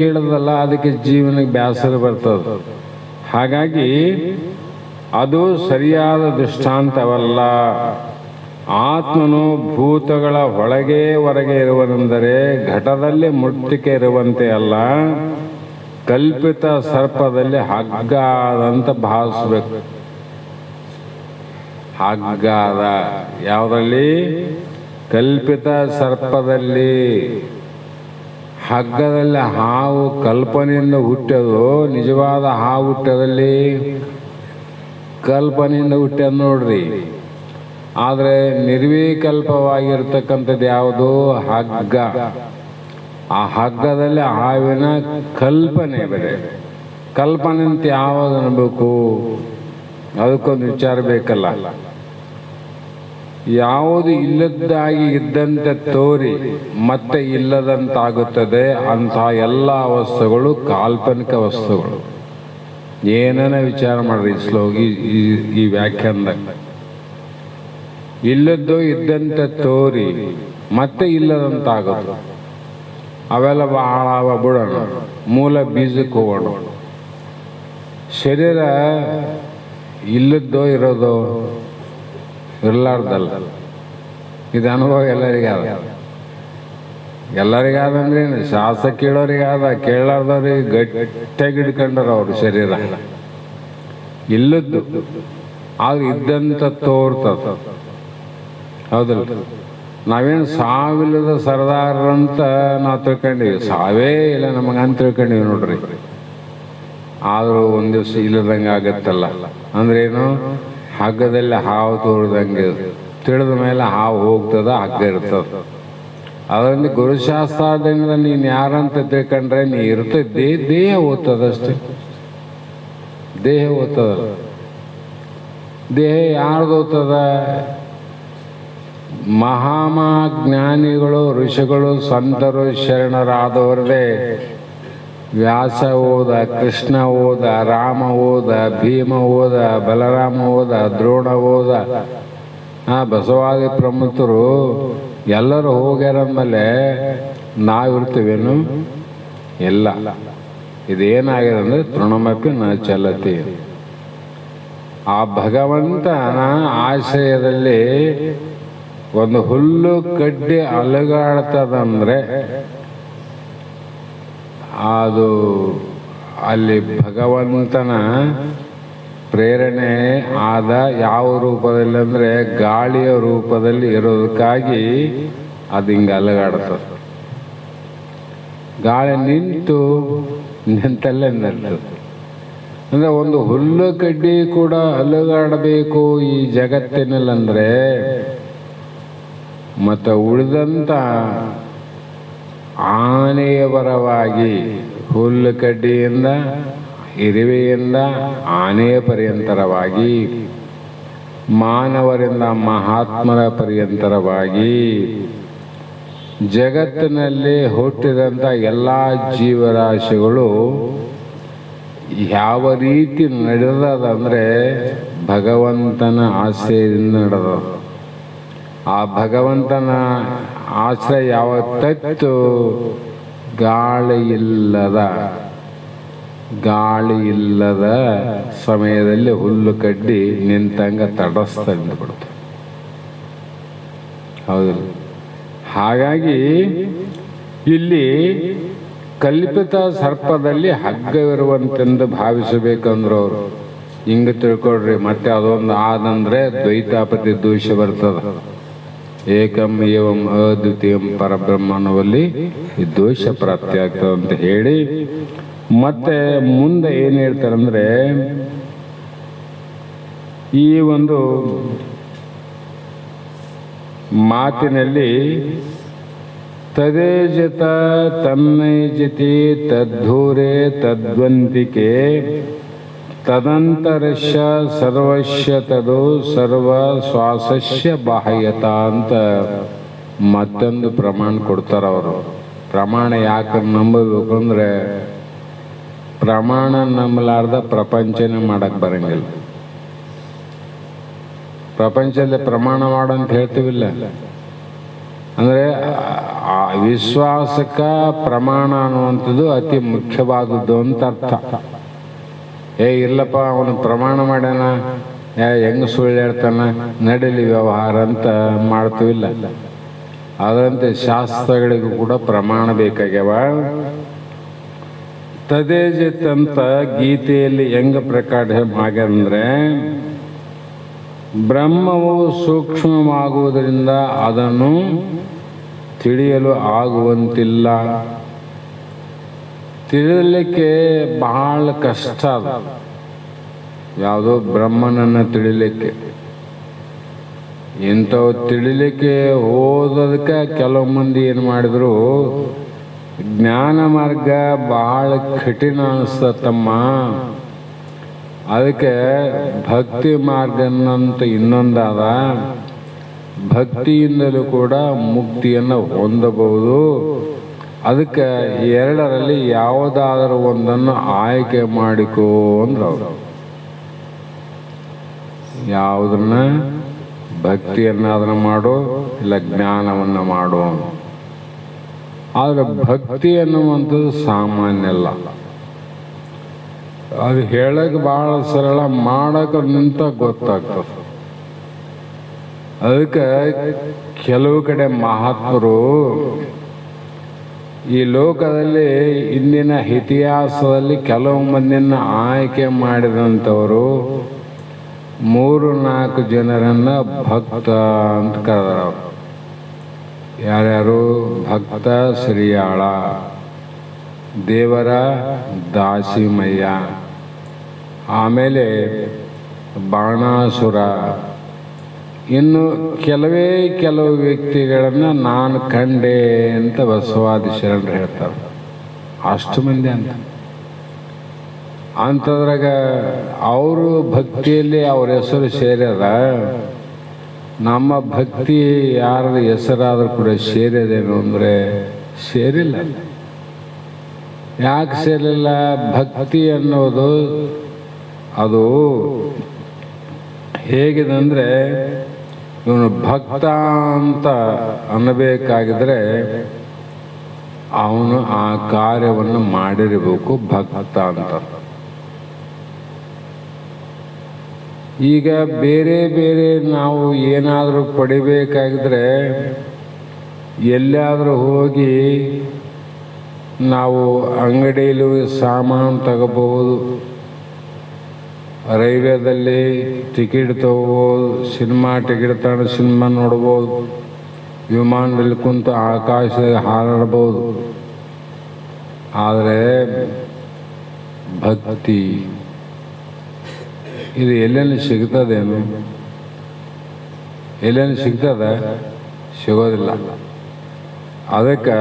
ಕೇಳೋದಲ್ಲ, ಅದಕ್ಕೆ ಜೀವನಕ್ಕೆ ಬೇಸರ ಬರ್ತದೆ. ಹಾಗಾಗಿ ಅದು ಸರಿಯಾದ ದೃಷ್ಟಾಂತವಲ್ಲ. ಆತ್ಮನು ಭೂತಗಳ ಒಳಗೆ ಹೊರಗೆ ಇರುವನೆಂದರೆ ಘಟದಲ್ಲಿ ಮುಟ್ಟಿಕೆ ಇರುವಂತೆ ಅಲ್ಲ, ಕಲ್ಪಿತ ಸರ್ಪದಲ್ಲಿ ಹಗ್ಗ ಆದಂತ ಭಾವಿಸ್ಬೇಕು. ಹಗ್ಗ ಆದ ಯಾವುದಲ್ಲಿ? ಕಲ್ಪಿತ ಸರ್ಪದಲ್ಲಿ. ಹಗ್ಗದಲ್ಲಿ ಹಾವು ಕಲ್ಪನೆಯಿಂದ ಹುಟ್ಟೋದು, ನಿಜವಾದ ಹಾವು ಹುಟ್ಟೋದಲ್ಲಿ ಕಲ್ಪನೆಯಿಂದ ಹುಟ್ಟ್ಯದ ನೋಡ್ರಿ. ಆದರೆ ನಿರ್ವಿಕಲ್ಪವಾಗಿರ್ತಕ್ಕಂಥದ್ದು ಯಾವುದು? ಹಗ್ಗ. ಆ ಹಗ್ಗದಲ್ಲಿ ಹಾವಿನ ಕಲ್ಪನೆ ಬೇರೆ. ಕಲ್ಪನೆ ಅಂತ ಯಾವಾಗ ಅನ್ಬೇಕು? ಅದಕ್ಕೊಂದು ವಿಚಾರ ಬೇಕಲ್ಲ. ಯಾವುದು ಇಲ್ಲದ್ದಾಗಿ ಇದ್ದಂತೆ ತೋರಿ ಮತ್ತೆ ಇಲ್ಲದಂತಾಗುತ್ತದೆ ಅಂತಹ ಎಲ್ಲ ವಸ್ತುಗಳು ಕಾಲ್ಪನಿಕ ವಸ್ತುಗಳು. ಏನನ್ನ ವಿಚಾರ ಮಾಡ್ರಿ ಈ ವ್ಯಾಖ್ಯಾನದಾಗ. ಇಲ್ಲದ್ದು ಇದ್ದಂತೆ ತೋರಿ ಮತ್ತೆ ಇಲ್ಲದಂತಾಗುತ್ತೆ. ಅವೆಲ್ಲ ಬಹಳ ಬಿಡೋಣ, ಮೂಲ ಬೀಜಕ್ಕೆ ಹೋಗೋಣ. ಶರೀರ ಇಲ್ಲದ್ದೋ ಇರೋದು ಇರಲಾರ್ದಲ್ಲ. ಇದು ಅನುಭವ ಎಲ್ಲರಿಗಾದಂದ್ರೆ ಶಾಸ್ತ್ರ ಕೇಳೋರಿಗಾದ, ಕೇಳಲಾರ್ದವ್ರಿಗೆ ಗಟ್ಟಿಯಾಗಿ ಹಿಡ್ಕೊಂಡ್ರ ಅವ್ರ ಶರೀರ. ಇಲ್ಲದ್ದು ಆದ್ರೆ ಇದ್ದಂತ ತೋರ್ತದ. ಹೌದಲ್ಲ? ನಾವೇನು ಸಾವಿಲ್ಲದ ಸರ್ದಾರಂತ ನಾವು ತಿಳ್ಕೊಂಡಿವಿ, ಸಾವೇ ಇಲ್ಲ ನಮಗಂತ ತಿಳ್ಕೊಂಡಿವಿ ನೋಡ್ರಿ. ಆದರೂ ಒಂದು ದಿವಸ ಇಲ್ಲದಂಗೆ ಆಗತ್ತಲ್ಲ. ಅಂದ್ರೇನು? ಹಗ್ಗದಲ್ಲಿ ಹಾವು ತೋರಿದಂಗೆ, ತಿಳಿದ ಮೇಲೆ ಹಾವು ಹೋಗ್ತದ, ಹಗ್ಗ ಇರ್ತದ. ಅದರಿಂದ ಗುರುಶಾಸ್ತ್ರದಿಂದ ನೀನು ಯಾರಂತ ತಿಳ್ಕೊಂಡ್ರೆ ನೀ ಇರ್ತದೆ, ದೇಹ ಓದ್ತದಷ್ಟೇ. ದೇಹ ಓದ್ತದ. ದೇಹ ಯಾರ್ದು ಓದ್ತದ? ಮಹಾಜ್ಞಾನಿಗಳು, ಋಷಿಗಳು, ಸಂತರು, ಶರಣರಾದವರದೇ. ವ್ಯಾಸ ಓದ, ಕೃಷ್ಣ ಓದ, ರಾಮ ಓದ, ಭೀಮ ಓದ, ಬಲರಾಮ ಓದ, ದ್ರೋಣ ಓದ, ಬಸವಾದಿ ಪ್ರಮುಖರು ಎಲ್ಲರೂ ಹೋಗ್ಯಾರಂದಮೇಲೆ ನಾವಿರ್ತೀವೇನು? ಇಲ್ಲ. ಇದೇನಾಗಿದೆ ಅಂದರೆ ತೃಣಮಪಿ ನ ಚಲತಿ. ಆ ಭಗವಂತನ ಆಶ್ರಯದಲ್ಲಿ ಒಂದು ಹುಲ್ಲು ಕಡ್ಡಿ ಅಲುಗಾಡ್ತದಂದ್ರೆ ಅದು ಅಲ್ಲಿ ಭಗವಂತನ ಪ್ರೇರಣೆ ಆದ. ಯಾವ ರೂಪದಲ್ಲಿ ಅಂದರೆ ಗಾಳಿಯ ರೂಪದಲ್ಲಿ ಇರೋದಕ್ಕಾಗಿ ಅದು ಹಿಂಗೆ ಅಲುಗಾಡ್ತದೆ. ಗಾಳಿ ನಿಂತಲ್ಲೇ ನಿಲ್ತದೆ. ಅಂದರೆ ಒಂದು ಹುಲ್ಲು ಕಡ್ಡಿ ಕೂಡ ಅಲುಗಾಡಬೇಕು ಈ ಜಗತ್ತಿನಲ್ಲಂದ್ರೆ, ಮತ್ತು ಉಳಿದಂಥ ಆನೆಯ ಪರವಾಗಿ ಹುಲ್ಲು ಕಡ್ಡಿಯಿಂದ, ಇರುವೆಯಿಂದ ಆನೆಯ ಪರ್ಯಂತರವಾಗಿ, ಮಾನವರಿಂದ ಮಹಾತ್ಮರ ಪರ್ಯಂತರವಾಗಿ ಜಗತ್ತಿನಲ್ಲಿ ಹುಟ್ಟಿದಂಥ ಎಲ್ಲ ಜೀವರಾಶಿಗಳು ಯಾವ ರೀತಿ ನಡೆದದಂದರೆ ಭಗವಂತನ ಆಶ್ರಯದಿಂದ ನಡೆದ. ಆ ಭಗವಂತನ ಆಶ್ರಯ ಯಾವ ತತ್ತು? ಗಾಳಿ ಇಲ್ಲದ ಗಾಳಿ ಇಲ್ಲದ ಸಮಯದಲ್ಲಿ ಹುಲ್ಲು ಕಡ್ಡಿ ನಿಂತಂಗ ತಡಸ್ತಾ ನಿಂತ್ಬಿಡ್ತು. ಹೌದಿಲ್ಲ? ಹಾಗಾಗಿ ಇಲ್ಲಿ ಕಲ್ಪಿತ ಸರ್ಪದಲ್ಲಿ ಹಗ್ಗವಿರುವಂತೆಂದು ಭಾವಿಸಬೇಕಂದ್ರು ಅವರು. ಹಿಂಗೆ ತಿಳ್ಕೊಳ್ರಿ. ಮತ್ತೆ ಅದೊಂದು ಆದಂದ್ರೆ ದ್ವೈತಾಪತಿ ದೋಷ ಬರ್ತದ. ಏಕಂ ಏವಂ ಅದ್ವಿತೀಯಂ ಪರಬ್ರಹ್ಮನಲ್ಲಿ ಈ ದೋಷ ಪ್ರಾಪ್ತಿ ಆಗ್ತದೆ ಅಂತ ಹೇಳಿ ಮತ್ತೆ ಮುಂದೆ ಏನು ಹೇಳ್ತಾರಂದ್ರೆ, ಈ ಒಂದು ಮಾತಿನಲ್ಲಿ ತದೇಜತ ತನ್ನೈಜತಿ ತದ್ಧೂರೆ ತದ್ವಂತಿಕೆ ತದಂತರಶ್ಯ ಸರ್ವಶ್ಯ ತದು ಸರ್ವ ಶ್ವಾಸಸ್ಯ ಬಾಹ್ಯತ ಅಂತ ಮತ್ತೊಂದು ಪ್ರಮಾಣ ಕೊಡ್ತಾರ ಅವರು. ಪ್ರಮಾಣ ಯಾಕೆ ನಂಬಬೇಕು ಅಂದ್ರೆ, ಪ್ರಮಾಣ ನಂಬಲಾರ್ದ ಪ್ರಪಂಚನೇ ಮಾಡಕ್ ಬರಂಗಿಲ್ಲ. ಪ್ರಪಂಚದಲ್ಲಿ ಪ್ರಮಾಣ ಮಾಡಂತ ಹೇಳ್ತೀವಿಲ್ಲ, ಅಂದ್ರೆ ವಿಶ್ವಾಸಕ್ಕ ಪ್ರಮಾಣ ಅನ್ನುವಂಥದ್ದು ಅತಿ ಮುಖ್ಯವಾದದ್ದು ಅಂತ ಅರ್ಥ. ಇಲ್ಲಪ್ಪ ಅವನು ಪ್ರಮಾಣ ಮಾಡ್ಯಾನ, ಹೆಂಗ ಸುಳ್ಳು ಹೇಳ್ತಾನ, ನಡೀಲಿ ವ್ಯವಹಾರ ಅಂತ ಮಾಡ್ತೀವಿಲ್ಲ. ಅದರಂತೆ ಶಾಸ್ತ್ರಗಳಿಗೂ ಕೂಡ ಪ್ರಮಾಣ ಬೇಕಾಗ್ಯಾವ. ತದೇಜಿತ್ ಅಂತ ಗೀತೆಯಲ್ಲಿ ಹೆಂಗ ಪ್ರಕಟ ಆಗ್ಯಂದ್ರೆ, ಬ್ರಹ್ಮವು ಸೂಕ್ಷ್ಮವಾಗುವುದರಿಂದ ಅದನ್ನು ತಿಳಿಯಲು ಆಗುವಂತಿಲ್ಲ. ತಿಳಿಯಲಿಕ್ಕೆ ಬಹಳ ಕಷ್ಟ ಅದು. ಯಾವುದೋ ಬ್ರಹ್ಮನನ್ನು ತಿಳಿಲಿಕ್ಕೆ, ಇಂಥವು ತಿಳಿಲಿಕ್ಕೆ ಹೋದದಕ್ಕೆ ಕೆಲವು ಮಂದಿ ಏನು ಮಾಡಿದ್ರು, ಜ್ಞಾನ ಮಾರ್ಗ ಬಹಳ ಕಠಿಣ ಅನಿಸ್ತಮ್ಮ, ಅದಕ್ಕೆ ಭಕ್ತಿ ಮಾರ್ಗ ಅನ್ನಂತ ಇನ್ನೊಂದಾದ, ಭಕ್ತಿಯಿಂದಲೂ ಕೂಡ ಮುಕ್ತಿಯನ್ನು ಹೊಂದಬಹುದು. ಅದಕ್ಕೆ ಎರಡರಲ್ಲಿ ಯಾವುದಾದರೂ ಒಂದನ್ನು ಆಯ್ಕೆ ಮಾಡಿಕೋ ಅಂದ್ರು ಅವರು. ಯಾವುದನ್ನ, ಭಕ್ತಿಯನ್ನಾದನ್ನು ಮಾಡು, ಇಲ್ಲ ಜ್ಞಾನವನ್ನು ಮಾಡು. ಆದರೆ ಭಕ್ತಿ ಅನ್ನುವಂಥದ್ದು ಸಾಮಾನ್ಯ ಅಲ್ಲ. ಅದು ಹೇಳಕ್ಕೆ ಬಹಳ ಸರಳ, ಮಾಡಕ್ಕೆ ನಿಂತ ಗೊತ್ತಾಗ್ತದೆ. ಅದಕ್ಕೆ ಕೆಲವು ಕಡೆ ಮಹಾತ್ಮರು ಈ ಲೋಕದಲ್ಲಿ ಇಂದಿನ ಇತಿಹಾಸದಲ್ಲಿ ಕೆಲವು ಮಂದಿನ ಆಯ್ಕೆ ಮಾಡಿದಂಥವರು 3-4 ಜನರನ್ನ ಭಕ್ತ ಅಂತ ಕರೆದರು. ಯಾರ್ಯಾರು? ಭಕ್ತ ಶ್ರೀಯಾಳ, ದೇವರ ದಾಸಿಮಯ್ಯ, ಆಮೇಲೆ ಬಾಣಾಸುರ, ಇನ್ನು ಕೆಲವು ವ್ಯಕ್ತಿಗಳನ್ನು ನಾನು ಕಂಡೆ ಅಂತ ಬಸವಾದಿ ಶರಣರು ಹೇಳ್ತಾರೆ. ಅಷ್ಟು ಮಂದಿ ಅಂಥದ್ರಾಗ ಅವರು ಭಕ್ತಿಯಲ್ಲಿ ಅವ್ರ ಹೆಸರು ಸೇರ್ಯದ. ನಮ್ಮ ಭಕ್ತಿ ಯಾರ ಹೆಸರಾದ್ರೂ ಕೂಡ ಸೇರಿದೇನು ಅಂದರೆ ಸೇರಿಲ್ಲ. ಯಾಕೆ ಸೇರಿಲ್ಲ? ಭಕ್ತಿ ಅನ್ನೋದು ಅದು ಹೇಗಿದೆ ಅಂದರೆ, ಇವನು ಭಕ್ತ ಅಂತ ಅನ್ನಬೇಕಾಗಿದ್ರೆ ಅವನು ಆ ಕಾರ್ಯವನ್ನು ಮಾಡಿರಬೇಕು, ಭಕ್ತ ಅಂತ. ಈಗ ಬೇರೆ ಬೇರೆ ನಾವು ಏನಾದರೂ ಪಡಿಬೇಕಾಗಿದ್ರೆ ಎಲ್ಲಿಯಾದರೂ ಹೋಗಿ ನಾವು ಅಂಗಡಿಯಲ್ಲಿ ಸಾಮಾನು ತಗೋಬಹುದು, ರೈಲ್ವೆದಲ್ಲಿ ಟಿಕೆಟ್ ತಗೋಬೋದು, ಸಿನಿಮಾ ಟಿಕೆಟ್ ತಗೊಂಡು ಸಿನಿಮಾ ನೋಡ್ಬೋದು, ವಿಮಾನದಲ್ಲಿ ಕುಂತು ಆಕಾಶದಲ್ಲಿ ಹಾರಾಡ್ಬೋದು. ಆದರೆ ಭಕ್ತಿ ಇದು ಎಲ್ಲೆಲ್ಲಿ ಸಿಗ್ತದೇನು? ಎಲ್ಲೆಲ್ಲಿ ಸಿಗ್ತದ? ಸಿಗೋದಿಲ್ಲ. ಅದಕ್ಕೆ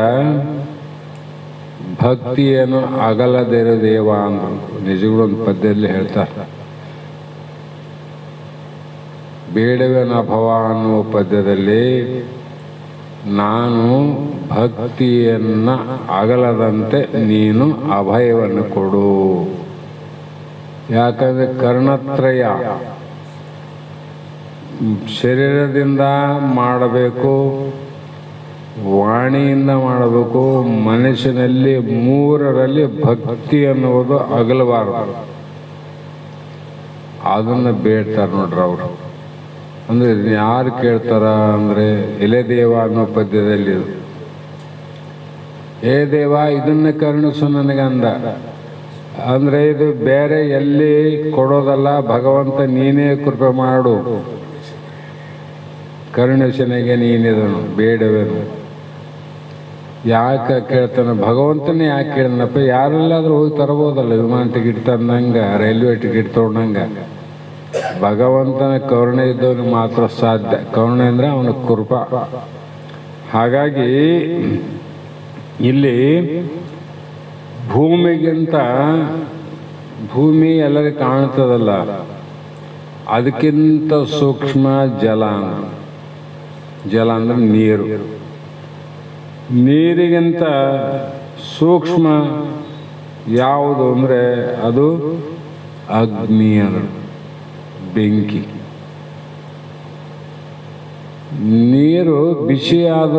ಭಕ್ತಿಯನ್ನು ಅಗಲದಿರೋ ದೇವ ಅಂದ್ರು ನಿಜಗಳು ಒಂದು ಪದ್ಯದಲ್ಲಿ ಹೇಳ್ತಾರೆ. ಬೇಡವೇನ ಭವ ಅನ್ನುವ ಪದ್ಯದಲ್ಲಿ ನಾನು ಭಕ್ತಿಯನ್ನು ಅಗಲದಂತೆ ನೀನು ಅಭಯವನ್ನು ಕೊಡು. ಯಾಕಂದರೆ ಕರ್ಣತ್ರಯ ಶರೀರದಿಂದ ಮಾಡಬೇಕು, ವಾಣಿಯಿಂದ ಮಾಡಬೇಕು. ಮನುಷ್ಯನಲ್ಲಿ ಮೂರರಲ್ಲಿ ಭಕ್ತಿ ಅನ್ನುವುದು ಅಗಲಬಾರದು. ಅದನ್ನು ಬೇಡ್ತಾರೆ ನೋಡ್ರಿ ಅವರು. ಅಂದರೆ ಯಾರು ಕೇಳ್ತಾರ ಅಂದರೆ ಎಲೆ ದೇವ ಅನ್ನೋ ಪದ್ಯದಲ್ಲಿ, ಏ ದೇವ ಇದನ್ನು ಕರುಣಿಸು ನನಗಂದ. ಅಂದರೆ ಇದು ಬೇರೆ ಎಲ್ಲಿ ಕೊಡೋದಲ್ಲ, ಭಗವಂತ ನೀನೇ ಕೃಪೆ ಮಾಡು, ಕರುಣಿಸನಿಗೆ ನೀನಿದನು ಬೇಡವೇನು. ಯಾಕೆ ಕೇಳ್ತಾನೆ ಭಗವಂತನೇ? ಯಾಕೆ ಕೇಳಿದನಪ್ಪ? ಯಾರೆಲ್ಲಾದ್ರೂ ಹೋಗಿ ತರಬೋದಲ್ಲ, ವಿಮಾನ ಟಿಕೆಟ್ ತಂದಂಗೆ, ರೈಲ್ವೆ ಟಿಕೆಟ್ ತೊಗೊಂಡಂಗೆ. ಭಗವಂತನ ಕರುಣೆ ಇದ್ದವನಿಗೆ ಮಾತ್ರ ಸಾಧ್ಯ. ಕರುಣೆ ಅಂದರೆ ಅವನ ಕೃಪಾ. ಹಾಗಾಗಿ ಇಲ್ಲಿ ಭೂಮಿಗಿಂತ, ಭೂಮಿ ಎಲ್ಲರಿಗೂ ಕಾಣ್ತದಲ್ಲ, ಅದಕ್ಕಿಂತ ಸೂಕ್ಷ್ಮ ಜಲ. ಜಲ ಅಂದರೆ ನೀರು. ನೀರಿಗಿಂತ ಸೂಕ್ಷ್ಮ ಯಾವುದು ಅಂದರೆ ಅದು ಅಗ್ನಿ, ಅಂದರೆ ಬೆಂಕಿ. ನೀರು ಬಿಸಿಯಾದ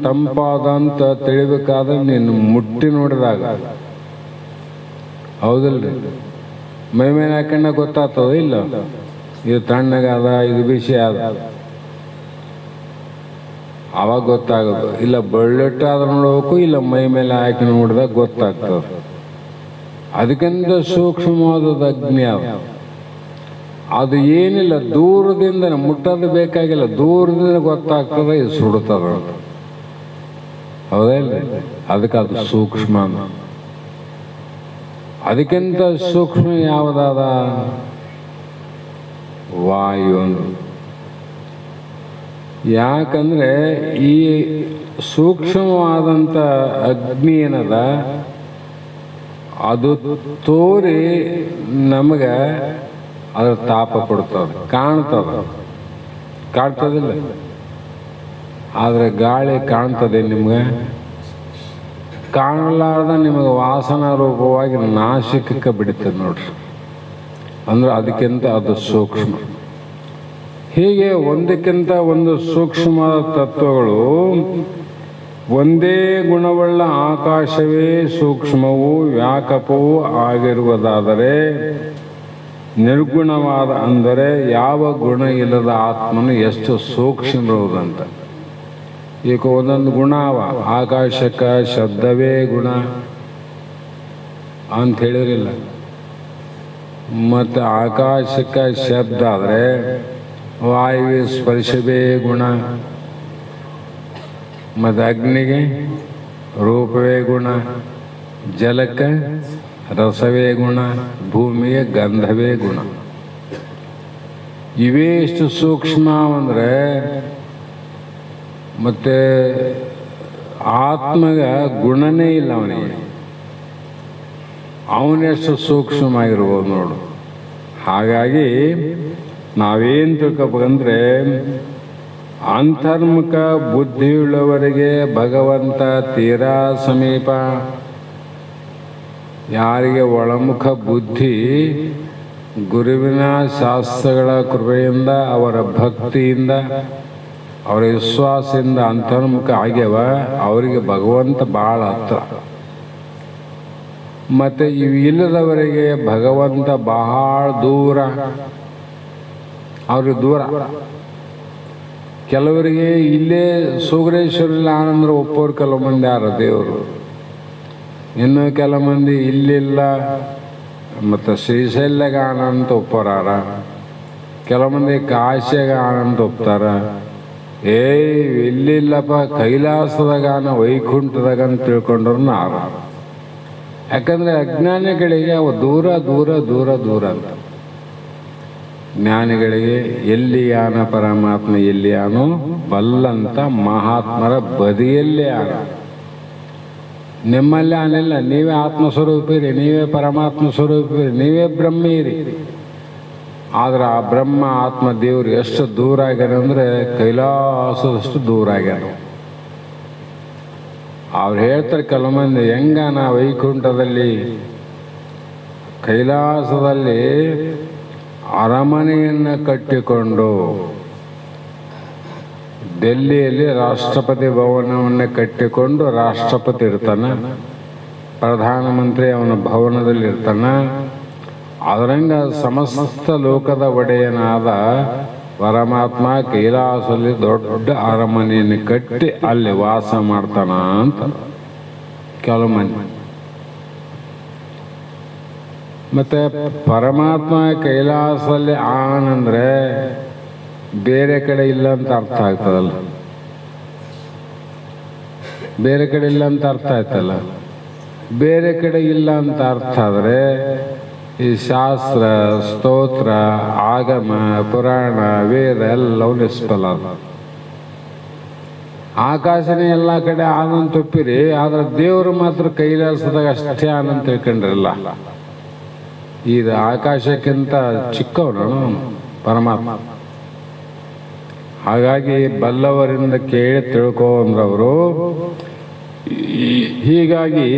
ತಂಪಾದಂತ ತಿಳಿಬೇಕಾದ್ರೆ ನೀನು ಮುಟ್ಟಿ ನೋಡಿದಾಗ, ಹೌದಲ್ರಿ? ಮೈ ಮೇಲೆ ಹಾಕೊಂಡ ಗೊತ್ತಾಗ್ತದ ಇಲ್ಲ, ಇದು ತಣ್ಣಗಾದ ಇದು ಬಿಸಿ ಆದ, ಅವಾಗ ಗೊತ್ತಾಗೋದು. ಇಲ್ಲ ಬಳ್ಳಿಟ್ಟಾದ್ರೂ ನೋಡ್ಬೇಕು, ಇಲ್ಲ ಮೈ ಮೇಲೆ ಹಾಕಿ ನೋಡಿದಾಗ ಗೊತ್ತಾಗ್ತದೆ. ಅದಕ್ಕಿಂತ ಸೂಕ್ಷ್ಮವಾದದ್ದು ಅಗ್ನಿ. ಅದು ಏನಿಲ್ಲ, ದೂರದಿಂದ ಮುಟ್ಟೋದು ಬೇಕಾಗಿಲ್ಲ, ದೂರದಿಂದ ಗೊತ್ತಾಗ್ತದೆ ಇದು ಸುಡುತ್ತದ. ಹೌದಲ್ರಿ? ಅದಕ್ಕೆ ಅದು ಸೂಕ್ಷ್ಮ. ಅದಕ್ಕಿಂತ ಸೂಕ್ಷ್ಮ ಯಾವುದಾದ? ವಾಯು. ಯಾಕಂದ್ರೆ ಈ ಸೂಕ್ಷ್ಮವಾದಂಥ ಅಗ್ನಿ ಏನದ, ಅದು ತೋರಿ ನಮಗೆ ಅದರ ತಾಪ ಕೊಡ್ತದೆ, ಕಾಣ್ತದಿಲ್ಲ. ಆದರೆ ಗಾಳಿ ಕಾಣ್ತದೆ ನಿಮ್ಗೆ? ಕಾಣಲಾರ್ದ ನಿಮಗೆ ವಾಸನಾ ರೂಪವಾಗಿ ನಾಶಕಕ್ಕೆ ಬಿಡುತ್ತದೆ ನೋಡ್ರಿ. ಅಂದ್ರೆ ಅದಕ್ಕಿಂತ ಅದು ಸೂಕ್ಷ್ಮ. ಹೀಗೆ ಒಂದಕ್ಕಿಂತ ಒಂದು ಸೂಕ್ಷ್ಮವಾದ ತತ್ವಗಳು. ಒಂದೇ ಗುಣವುಳ್ಳ ಆಕಾಶವೇ ಸೂಕ್ಷ್ಮವೂ ವ್ಯಾಕಪವೂ ಆಗಿರುವುದಾದರೆ, ನಿರ್ಗುಣವಾದ ಅಂದರೆ ಯಾವ ಗುಣ ಇಲ್ಲದ ಆತ್ಮನು ಎಷ್ಟು ಸೂಕ್ಷ್ಮ ಇರುವುದಂತ. ಈಗ ಒಂದೊಂದು ಗುಣ ಅವ. ಆಕಾಶಕ್ಕೆ ಶಬ್ದವೇ ಗುಣ ಅಂತ ಹೇಳಿರಿಲ್ಲ, ಮತ್ತು ಆಕಾಶಕ್ಕೆ ಶಬ್ದ ಆದರೆ ವಾಯುವೆ ಸ್ಪರ್ಶವೇ ಗುಣ, ಮತ್ತು ಅಗ್ನಿಗೆ ರೂಪವೇ ಗುಣ, ಜಲಕ್ಕೆ ರಸವೇ ಗುಣ, ಭೂಮಿಗೆ ಗಂಧವೇ ಗುಣ. ಇವೇ ಎಷ್ಟು ಸೂಕ್ಷ್ಮ ಅಂದರೆ, ಮತ್ತೆ ಆತ್ಮಗ ಗುಣನೇ ಇಲ್ಲ ಅವನಿಗೆ. ಅವನೆಷ್ಟು ಸೂಕ್ಷ್ಮವಾಗಿರ್ಬೋದು ನೋಡು. ಹಾಗಾಗಿ ನಾವೇನು ತಿಳ್ಕೊಬೇಕಂದ್ರೆ, ಅಂತರ್ಮುಖ ಬುದ್ಧಿಯುಳ್ಳವರಿಗೆ ಭಗವಂತ ತೀರಾ ಸಮೀಪ. ಯಾರಿಗೆ ಒಳಮುಖ ಬುದ್ಧಿ, ಗುರುವಿನ ಶಾಸ್ತ್ರಗಳ ಕೃಪೆಯಿಂದ, ಅವರ ಭಕ್ತಿಯಿಂದ, ಅವರ ವಿಶ್ವಾಸದಿಂದ ಅಂತರ್ಮುಖ ಆಗ್ಯವ, ಅವರಿಗೆ ಭಗವಂತ ಭಾಳ ಹತ್ರ. ಮತ್ತು ಇವು ಇಲ್ಲದವರಿಗೆ ಭಗವಂತ ಬಹಳ ದೂರ, ಅವ್ರಿಗೆ ದೂರ. ಕೆಲವರಿಗೆ ಇಲ್ಲೇ ಸುಗ್ರೇಶ್ವರಲ್ಲಿ ಆನಂದ್ರ ಒಪ್ಪೋರು ಕೆಲವು ಮಂದಿ ಯಾರ ದೇವರು, ಇನ್ನು ಕೆಲವು ಮಂದಿ ಇಲ್ಲಿಲ್ಲ ಮತ್ತು ಶ್ರೀಶೈಲ್ಯಾಗ ಆನಂದ ಒಪ್ಪೋರಾರ, ಕೆಲವು ಮಂದಿ ಕಾಶಿಯಾಗ ಆನಂದ ಒಪ್ತಾರ. ಇಲ್ಲಿಲ್ಲಪ್ಪ ಕೈಲಾಸದಾಗಾನ ವೈಕುಂಠದಾಗ ಅಂತ ತಿಳ್ಕೊಂಡ್ರು ನಾರ. ಯಾಕಂದರೆ ಅಜ್ಞಾನಿಗಳಿಗೆ ಅವು ದೂರ ದೂರ ದೂರ ದೂರ ಅಂತ. ಜ್ಞಾನಿಗಳಿಗೆ ಎಲ್ಲಿಯಾನ ಪರಮಾತ್ಮ ಎಲ್ಲಿಯಾನೋ ಬಲ್ಲಂತ ಮಹಾತ್ಮರ ಬದಿಯಲ್ಲೇ ಆನ. ನಿಮ್ಮಲ್ಲಿ ಆನಿಲ್ಲ, ನೀವೇ ಆತ್ಮಸ್ವರೂಪಿರಿ, ನೀವೇ ಪರಮಾತ್ಮ ಸ್ವರೂಪಿರಿ, ನೀವೇ ಬ್ರಹ್ಮೀರಿ. ಆದ್ರೆ ಆ ಬ್ರಹ್ಮ ಆತ್ಮ ದೇವ್ರು ಎಷ್ಟು ದೂರ ಆಗ್ಯಾರ ಅಂದರೆ ಕೈಲಾಸದಷ್ಟು ದೂರ ಆಗ್ಯಾರ. ಅವ್ರು ಹೇಳ್ತಾರೆ ಕೆಲವು ಮಂದಿ, ಹೆಂಗಾನ ವೈಕುಂಠದಲ್ಲಿ ಕೈಲಾಸದಲ್ಲಿ ಅರಮನೆಯನ್ನು ಕಟ್ಟಿಕೊಂಡು ಡೆಲ್ಲಿಯಲ್ಲಿ ರಾಷ್ಟ್ರಪತಿ ಭವನವನ್ನು ಕಟ್ಟಿಕೊಂಡು ರಾಷ್ಟ್ರಪತಿ ಇರ್ತಾನೆ, ಪ್ರಧಾನಮಂತ್ರಿ ಅವನ ಭವನದಲ್ಲಿ ಇರ್ತಾನೆ. ಅದರಂಗ ಸಮಸ್ತ ಲೋಕದ ಒಡೆಯನಾದ ಪರಮಾತ್ಮ ಕೈಲಾಸದಲ್ಲಿ ದೊಡ್ಡ ಅರಮನೆಯನ್ನು ಕಟ್ಟಿ ಅಲ್ಲಿ ವಾಸ ಮಾಡ್ತಾನ ಅಂತ ಕೆಲವು ಮಂದಿ. ಮತ್ತೆ ಪರಮಾತ್ಮ ಕೈಲಾಸದಲ್ಲಿ ಆನಂದ್ರೆ ಬೇರೆ ಕಡೆ ಇಲ್ಲ ಅಂತ ಅರ್ಥ ಆಗ್ತದಲ್ಲ, ಬೇರೆ ಕಡೆ ಇಲ್ಲ ಅಂತ ಅರ್ಥ ಆಯ್ತಲ್ಲ. ಬೇರೆ ಕಡೆ ಇಲ್ಲ ಅಂತ ಅರ್ಥ ಆದರೆ ಈ ಶಾಸ್ತ್ರ, ಸ್ತೋತ್ರ, ಆಗಮ, ಪುರಾಣ, ವೇದ ಎಲ್ಲವೂ ನಿಷ್ಫಲ. ಆಕಾಶನೇ ಎಲ್ಲ ಕಡೆ ಆನಂದ ತಪ್ಪಿರಿ, ಆದ್ರೆ ದೇವರು ಮಾತ್ರ ಕೈಲಾಸದಾಗ ಅಷ್ಟೇ ಆನಂದ ತಿಳ್ಕೊಂಡ್ರಲ್ಲ. ಇದು ಆಕಾಶಕ್ಕಿಂತ ಚಿಕ್ಕವನು ಪರಮಾತ್ಮ. ಹಾಗಾಗಿ ಬಲ್ಲವರಿಂದ ಕೇಳಿ ತಿಳ್ಕೊ ಅಂದ್ರವರು. ಹೀಗಾಗಿ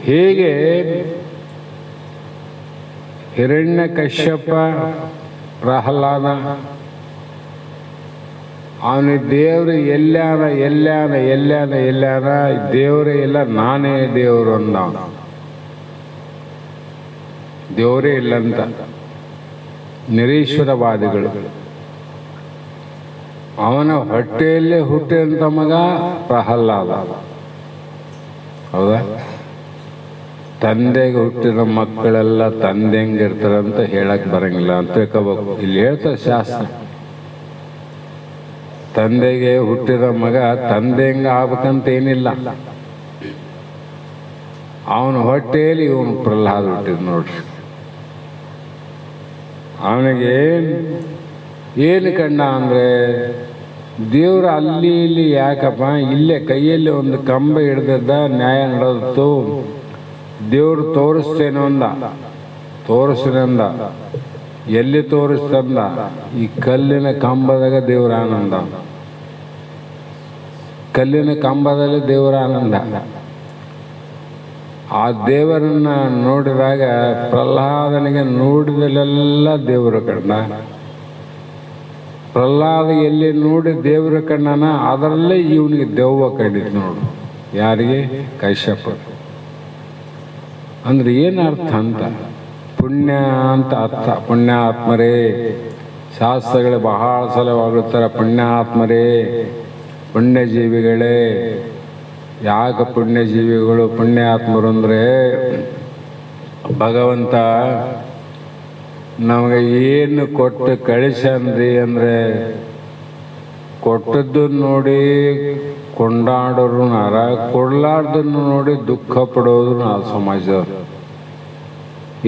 ಹೇಗೆ ಹಿರಣ್ಯಕಶ್ಯಪ, ಪ್ರಹ್ಲಾದ ಅವನಿಗೆ ದೇವರು ಎಲ್ಲಾನ ಎಲ್ಲಾನ ಎಲ್ಲಾನ ಎಲ್ಲಾನ ದೇವರೇ ಇಲ್ಲ, ನಾನೇ ದೇವರು ಅಂದ. ದೇವರೇ ಇಲ್ಲಂತ ನಿರೀಶ್ವರವಾದಿಗಳು. ಅವನ ಹೊಟ್ಟೆಯಲ್ಲೇ ಹುಟ್ಟಿದಂಥ ಮಗ ಪ್ರಹ್ಲಾದ. ಹೌದಾ? ತಂದೆಗೆ ಹುಟ್ಟಿದ ಮಕ್ಕಳೆಲ್ಲ ತಂದೆ ಹೆಂಗಿರ್ತಾರಂತ ಹೇಳಕ್ ಬರಂಗಿಲ್ಲ ಅಂತ ತಿಳ್ಕೋಬೇಕು. ಇಲ್ಲಿ ಹೇಳ್ತಾರೆ ಶಾಸ್ತ್ರ, ತಂದೆಗೆ ಹುಟ್ಟಿದ ಮಗ ತಂದೆ ಹೆಂಗ ಆಗ್ಬೇಕಂತ ಏನಿಲ್ಲ. ಅವನ ಹೊಟ್ಟೆಯಲ್ಲಿ ಇವನು ಪ್ರಹ್ಲಾದ ಹುಟ್ಟಿದ್ ನೋಡ್ರಿ. ಅವನಿಗೆ ಏನು ಕಂಡ ಅಂದ್ರೆ ದೇವ್ರು ಅಲ್ಲಿ ಇಲ್ಲಿ ಯಾಕಪ್ಪ, ಇಲ್ಲೇ ಕೈಯಲ್ಲಿ ಒಂದು ಕಂಬ ಹಿಡ್ದಿದ್ದ, ನ್ಯಾಯ ನಡೆದಿತ್ತು. ದೇವ್ರು ತೋರಿಸ್ತೇನೆ ಅಂದ, ತೋರಿಸ್ತೀನಂದ. ಎಲ್ಲಿ ತೋರಿಸ್ತಂದ? ಈ ಕಲ್ಲಿನ ಕಂಬದಾಗ ದೇವ್ರ ಆನಂದ, ಕಲ್ಲಿನ ಕಂಬದಲ್ಲಿ ದೇವರ ಆನಂದ. ಆ ದೇವರನ್ನ ನೋಡಿದಾಗ ಪ್ರಹ್ಲಾದನಿಗೆ ನೋಡಿದಲ್ಲೆಲ್ಲ ದೇವರು ಕಂಡ. ಪ್ರಹ್ಲಾದ ಎಲ್ಲಿ ನೋಡಿ ದೇವರ ಕಣ್ಣನ ಅದರಲ್ಲೇ ಇವನಿಗೆ ದೆವ್ವ ಕಂಡಿತ್ತು ನೋಡು. ಯಾರಿಗೆ? ಕಶ್ಯಪ. ಅಂದ್ರೆ ಏನು ಅರ್ಥ ಅಂತ? ಪುಣ್ಯ ಅಂತ ಅರ್ಥ. ಪುಣ್ಯಾತ್ಮರೇ, ಶಾಸ್ತ್ರಗಳು ಬಹಳ ಸಲ ಹೊಗಳ್ತಾರೆ. ಪುಣ್ಯಾತ್ಮರೇ, ಪುಣ್ಯಜೀವಿಗಳೇ. ಯಾಕೆ ಪುಣ್ಯಜೀವಿಗಳು ಪುಣ್ಯಾತ್ಮರು ಅಂದರೆ, ಭಗವಂತ ನಮಗೆ ಏನು ಕೊಟ್ಟು ಕಳಿಸಂದ್ರಿ ಅಂದರೆ, ಕೊಟ್ಟದ್ದನ್ನು ನೋಡಿ ಕೊಂಡಾಡೋರು ನಾರ, ಕೊಡ್ಲಾರ್ದನ್ನು ನೋಡಿ ದುಃಖ ಪಡೋದು ನಾ ಸಮಾಜದವ್ರು.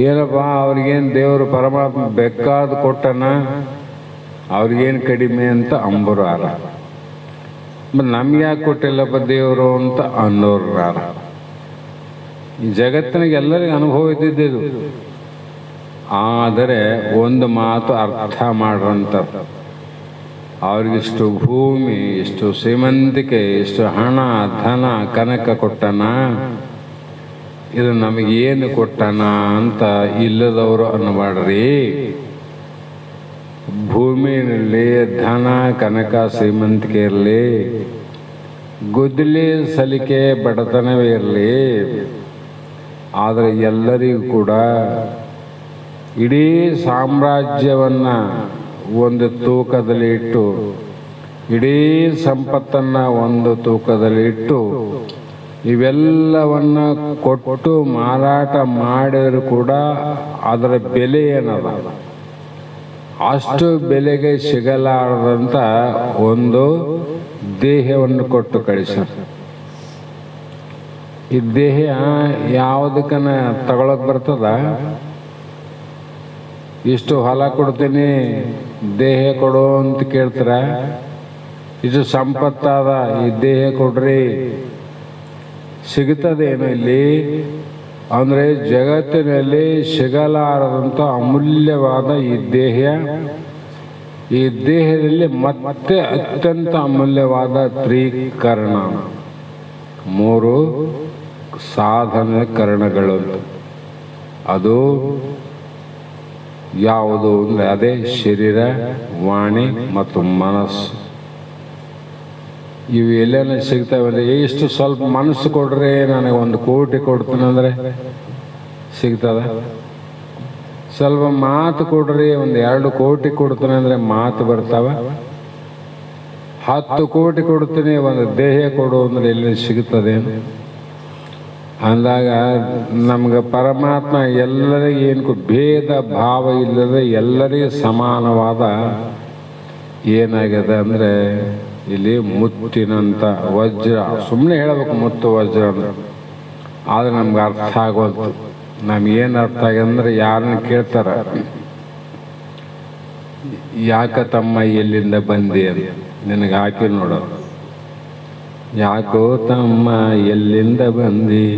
ಏನಪ್ಪ ಅವ್ರಿಗೇನು ದೇವರು ಪರಮಾತ್ಮ ಬೇಕಾದ ಕೊಟ್ಟನ, ಅವ್ರಿಗೇನು ಕಡಿಮೆ ಅಂತ ಅಂಬರು ಆರ. ಮತ್ತು ನಮ್ಗೆ ಯಾಕೆ ಕೊಟ್ಟಿಲ್ಲಪ್ಪ ದೇವರು ಅಂತ ಅನ್ನೋರು ಯಾರ. ಈ ಜಗತ್ತಿನಾಗ ಎಲ್ಲರಿಗೂ ಅನುಭವ ಇದ್ದಿದ್ದು. ಆದರೆ ಒಂದು ಮಾತು ಅರ್ಥ ಮಾಡ್ರಂತ, ಅವ್ರಿಗಿಷ್ಟು ಭೂಮಿ, ಇಷ್ಟು ಶ್ರೀಮಂತಿಕೆ, ಇಷ್ಟು ಹಣ ಧನ ಕನಕ ಕೊಟ್ಟನ, ಇದು ನಮಗೇನು ಕೊಟ್ಟನ ಅಂತ ಇಲ್ಲದವರು ಅನ್ನಬಾಡ್ರಿ. ಭೂಮಿಯಲ್ಲಿ ಧನ ಕನಕ ಶ್ರೀಮಂತಿಕೆ ಇರಲಿ, ಗುದ್ದಲಿ ಸಲಿಕೆ ಬಡತನವೇ ಇರಲಿ, ಆದರೆ ಎಲ್ಲರಿಗೂ ಕೂಡ ಇಡೀ ಸಾಮ್ರಾಜ್ಯವನ್ನು ಒಂದು ತೂಕದಲ್ಲಿ ಇಟ್ಟು, ಇಡೀ ಸಂಪತ್ತನ್ನು ಒಂದು ತೂಕದಲ್ಲಿ ಇಟ್ಟು, ಇವೆಲ್ಲವನ್ನ ಕೊಟ್ಟು ಮಾರಾಟ ಮಾಡಿದರೂ ಕೂಡ ಅದರ ಬೆಲೆ ಏನದ, ಅಷ್ಟು ಬೆಲೆಗೆ ಸಿಗಲಾರದಂಥ ಒಂದು ದೇಹವನ್ನು ಕೊಟ್ಟು ಕಳಿಸ. ಈ ದೇಹ ಯಾವುದಕ್ಕನ ತಗೊಳಕ್ ಬರ್ತದ? ಇಷ್ಟು ಹೊಲ ಕೊಡ್ತೀನಿ ದೇಹ ಕೊಡು ಅಂತ ಕೇಳ್ತಾರ. ಇಷ್ಟು ಸಂಪತ್ತಾದ ಈ ದೇಹ ಕೊಡ್ರಿ, ಸಿಗುತ್ತದೇನು ಇಲ್ಲಿ ಅಂದರೆ ಜಗತ್ತಿನಲ್ಲಿ ಸಿಗಲಾರದಂಥ ಅಮೂಲ್ಯವಾದ ಈ ದೇಹ. ಈ ದೇಹದಲ್ಲಿ ಮತ್ತೆ ಅತ್ಯಂತ ಅಮೂಲ್ಯವಾದ ತ್ರಿಕರಣ, 3 ಸಾಧನ ಕರಣಗಳು. ಅದು ಯಾವುದು ಅಂದರೆ ಅದೇ ಶರೀರ, ವಾಣಿ ಮತ್ತು ಮನಸ್ಸು. ಇವು ಎಲ್ಲೇನ ಸಿಗ್ತವೆ ಅಂದರೆ ಎಷ್ಟು ಸ್ವಲ್ಪ ಮನಸ್ಸು ಕೊಡ್ರೆ ನನಗೆ 1 ಕೋಟಿ ಕೊಡ್ತೀನಂದರೆ ಸಿಗ್ತದ? ಸ್ವಲ್ಪ ಮಾತು ಕೊಡ್ರಿ 2 ಕೋಟಿ ಕೊಡ್ತೀನಿ ಅಂದರೆ ಮಾತು ಬರ್ತಾವ? 10 ಕೋಟಿ ಕೊಡ್ತೀನಿ ಒಂದು ದೇಹ ಕೊಡು ಅಂದರೆ ಎಲ್ಲಿ ಸಿಗ್ತದೆ? ಅಂದಾಗ ನಮ್ಗೆ ಪರಮಾತ್ಮ ಎಲ್ಲರಿಗೂ ಏನು ಭೇದ ಭಾವ ಇಲ್ಲದೆ ಎಲ್ಲರಿಗೂ ಸಮಾನವಾದ ಏನಾಗಿದೆ ಅಂದರೆ ಇಲ್ಲಿ ಮುತ್ತಿನಂಥ ವಜ್ರ. ಸುಮ್ಮನೆ ಹೇಳಬೇಕು ಮುತ್ತು ವಜ್ರ ಅಂದ್ರೆ, ಆದರೆ ನಮ್ಗೆ ಅರ್ಥ ಆಗೋದು. ನಮಗೇನು ಅರ್ಥ ಆಗಿದೆ ಅಂದರೆ ಯಾರನ್ನ ಕೇಳ್ತಾರ, ಯಾಕ ತಮ್ಮ ಎಲ್ಲಿಂದ ಬಂದಿ ಅಂತ ನಿನಗೆ ಹಾಕಿ ನೋಡೋದು. ಯಾಕೋ ತಮ್ಮ ಎಲ್ಲಿಂದ ಬಂದಿ,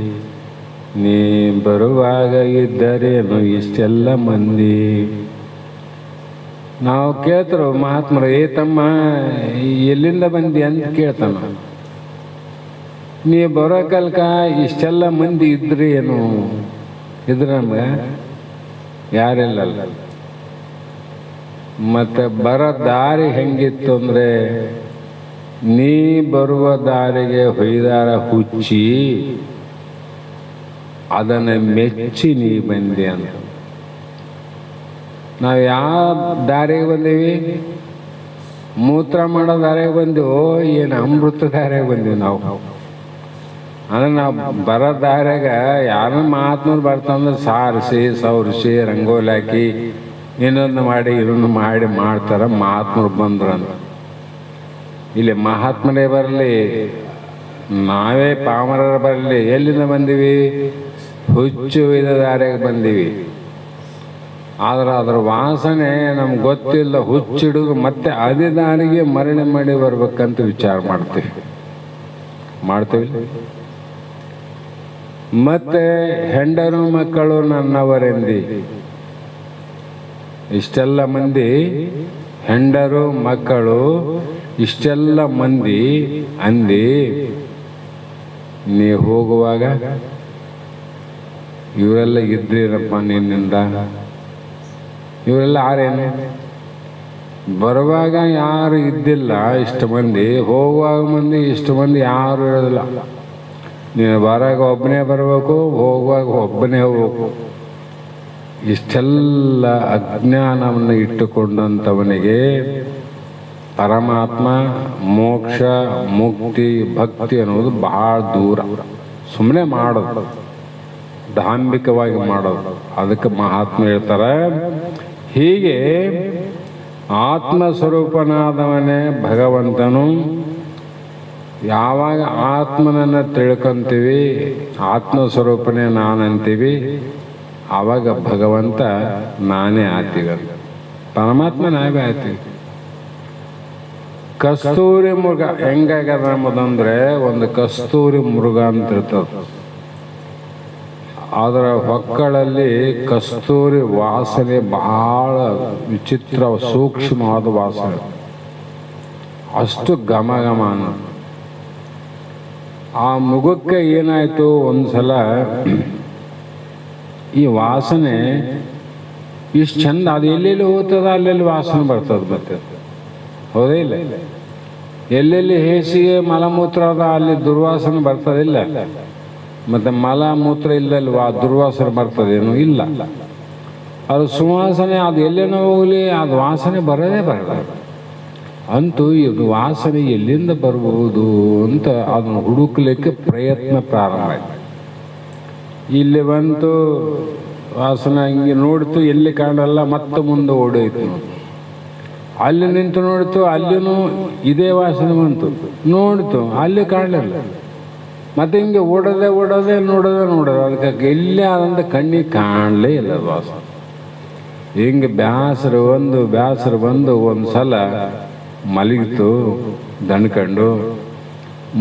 ನೀ ಬರುವಾಗ ಇದ್ದರೇನು ಇಷ್ಟೆಲ್ಲ ಮಂದಿ. ನಾವು ಕೇಳ್ತಾರೋ ಮಹಾತ್ಮರು, ಏ ತಮ್ಮ ಎಲ್ಲಿಂದ ಬಂದಿ ಅಂತ ಕೇಳ್ತಾನ. ನೀ ಬರೋ ಕಾಲಕ್ಕ ಇಷ್ಟೆಲ್ಲ ಮಂದಿ ಇದ್ರಿ ಏನು? ಇದ್ರೆ ನಮ್ಗೆ ಯಾರಿಲ್ಲ. ಮತ್ತೆ ಬರೋ ದಾರಿ ಹೆಂಗಿತ್ತು ಅಂದರೆ, ನೀ ಬರುವ ದಾರಿಗೆ ಹೊಯ್ದಾರ ಹುಚ್ಚಿ ಅದನ್ನು ಮೆಚ್ಚಿ ನೀ ಬಂದಿ ಅಂತ. ನಾವು ಯಾವ ದಾರಿಗೆ ಬಂದೀವಿ? ಮೂತ್ರ ಮಾಡೋ ದಾರಿಗೆ ಬಂದೆವೋ ಏನು ಅಮೃತ ದಾರಿಗೆ ಬಂದೀವಿ ನಾವು? ಅಂದ್ರೆ ನಾವು ಬರೋ ದಾರ್ಯಾಗ ಯಾರನ್ನ ಮಹಾತ್ಮರು ಬರ್ತಾವಂದ್ರೆ ಸಾರಿಸಿ ಸವರಿಸಿ ರಂಗೋಲಿ ಹಾಕಿ ಇನ್ನೊಂದು ಮಾಡಿ ಇನ್ನೊಂದು ಮಾಡಿ ಮಾಡ್ತಾರೆ ಮಹಾತ್ಮರು ಬಂದ್ರಂತ. ಇಲ್ಲಿ ಮಹಾತ್ಮರೇ ಬರಲಿ, ನಾವೇ ಪಾಮರರು ಬರಲಿ, ಎಲ್ಲಿಂದ ಬಂದೀವಿ? ಹುಚ್ಚು ವಿಧ ದಾರಿಗೆ ಬಂದೀವಿ. ಆದ್ರೆ ಅದರ ವಾಸನೆ ನಮ್ಗೆ ಗೊತ್ತಿಲ್ಲ. ಹುಚ್ಚಿಡಿದು ಮತ್ತೆ ಅದೇ ದಾರಿಗೆ ಮರಣೆ ಮಾಡಿ ಬರ್ಬೇಕಂತ ವಿಚಾರ ಮಾಡ್ತೀವಿ. ಮತ್ತೆ ಹೆಂಡರು ಮಕ್ಕಳು ನನ್ನವರೆಂದಿ. ಇಷ್ಟೆಲ್ಲ ಮಂದಿ ಹೆಂಡರು ಮಕ್ಕಳು ಇಷ್ಟೆಲ್ಲ ಮಂದಿ ಅಂದಿ. ನೀ ಹೋಗುವಾಗ ಇವರೆಲ್ಲ ಇದ್ರಿರಪ್ಪ ನಿನ್ನಿಂದ. ಇವರೆಲ್ಲ ಯಾರೇನು? ಬರುವಾಗ ಯಾರು ಇದ್ದಿಲ್ಲ ಇಷ್ಟು ಮಂದಿ, ಹೋಗುವಾಗ ಮಂದಿ ಇಷ್ಟು ಮಂದಿ ಯಾರು ಇರೋದಿಲ್ಲ. ನೀನು ಬರಾಗ ಒಬ್ಬನೇ ಬರಬೇಕು, ಹೋಗುವಾಗ ಒಬ್ಬನೇ ಹೋಗ್ಬೇಕು. ಇಷ್ಟೆಲ್ಲ ಅಜ್ಞಾನವನ್ನು ಇಟ್ಟುಕೊಂಡಂಥವನಿಗೆ ಪರಮಾತ್ಮ ಮೋಕ್ಷ ಮುಕ್ತಿ ಭಕ್ತಿ ಅನ್ನೋದು ಬಹಳ ದೂರ. ಸುಮ್ಮನೆ ಮಾಡೋದು, ಧಾಂಬಿಕವಾಗಿ ಮಾಡೋದು. ಅದಕ್ಕೆ ಮಹಾತ್ಮ ಹೇಳ್ತಾರೆ, ಹೀಗೆ ಆತ್ಮಸ್ವರೂಪನಾದವನೇ ಭಗವಂತನು. ಯಾವಾಗ ಆತ್ಮನನ್ನು ತಿಳ್ಕೊಂತೀವಿ, ಆತ್ಮಸ್ವರೂಪನೇ ನಾನಂತೀವಿ, ಆವಾಗ ಭಗವಂತ ನಾನೇ ಆತೀವಿ. ಪರಮಾತ್ಮ ನಾವೇ ಆತೀವಿ. ಕಸ್ತೂರಿ ಮೃಗ ಹೆಂಗಾಗ್ಯದ ಎಂಬುದಂದ್ರೆ, ಒಂದು ಕಸ್ತೂರಿ ಮೃಗ ಅಂತ ಇರ್ತದೆ. ಅದರ ಹೊಕ್ಕಳಲ್ಲಿ ಕಸ್ತೂರಿ ವಾಸನೆ ಬಹಳ ವಿಚಿತ್ರ ಸೂಕ್ಷ್ಮವಾದ ವಾಸನೆ, ಅಷ್ಟು ಘಮ ಘಮ ಅನ್ನೋದು. ಆ ಮೃಗಕ್ಕೆ ಏನಾಯಿತು, ಒಂದ್ಸಲ ಈ ವಾಸನೆ ಇಷ್ಟು ಚಂದ, ಅದು ಎಲ್ಲೆಲ್ಲಿ ಹೋಗ್ತದ ಅಲ್ಲೆಲ್ಲಿ ವಾಸನೆ ಬರ್ತದೆ. ಮತ್ತೆ ಹೌದೇ ಇಲ್ಲ? ಎಲ್ಲೆಲ್ಲಿ ಹೇಸಿಗೆ ಮಲಮೂತ್ರ ಅದ ಅಲ್ಲಿ ದುರ್ವಾಸನೆ ಬರ್ತದಿಲ್ಲ. ಮತ್ತು ಮಲಮೂತ್ರ ಇಲ್ಲಲ್ವಾ ದುರ್ವಾಸನೆ ಬರ್ತದೇನು? ಇಲ್ಲ. ಅದು ಸುವಾಸನೆ, ಅದು ಎಲ್ಲೇನೋ ಹೋಗಲಿ ಅದು ವಾಸನೆ ಬರೋದೇ ಬರಲ್ಲ. ಅಂತೂ ಇದು ವಾಸನೆ ಎಲ್ಲಿಂದ ಬರಬಹುದು ಅಂತ ಅದನ್ನು ಹುಡುಕಲಿಕ್ಕೆ ಪ್ರಯತ್ನ ಪ್ರಾರಂಭ ಆಯಿತು. ಇಲ್ಲಿ ಬಂತು ವಾಸನೆ, ಹಿಂಗೆ ನೋಡ್ತು, ಎಲ್ಲಿ ಕಾಣಲ್ಲ, ಮತ್ತೆ ಮುಂದೆ ಓಡೋಯ್ತು. ಅಲ್ಲಿ ನಿಂತು ನೋಡ್ತು, ಅಲ್ಲಿನೂ ಇದೇ ವಾಸನೆ ಬಂತು. ನೋಡ್ತು, ಅಲ್ಲಿ ಕಾಣಲಿಲ್ಲ. ಮತ್ತೆ ಹಿಂಗೆ ಓಡೋದೆ ನೋಡೋದೆ ಅದಕ್ಕೆ ಇಲ್ಲೇ ಆದಂಥ ಕಣ್ಣಿಗೆ ಕಾಣಲೇ ಇಲ್ಲ ವಾಸನೆ. ಹಿಂಗೆ ಬ್ಯಾಸರು ಬಂದು ಒಂದು ಸಲ ಮಲಗಿತು ದಣ್ಕಂಡು.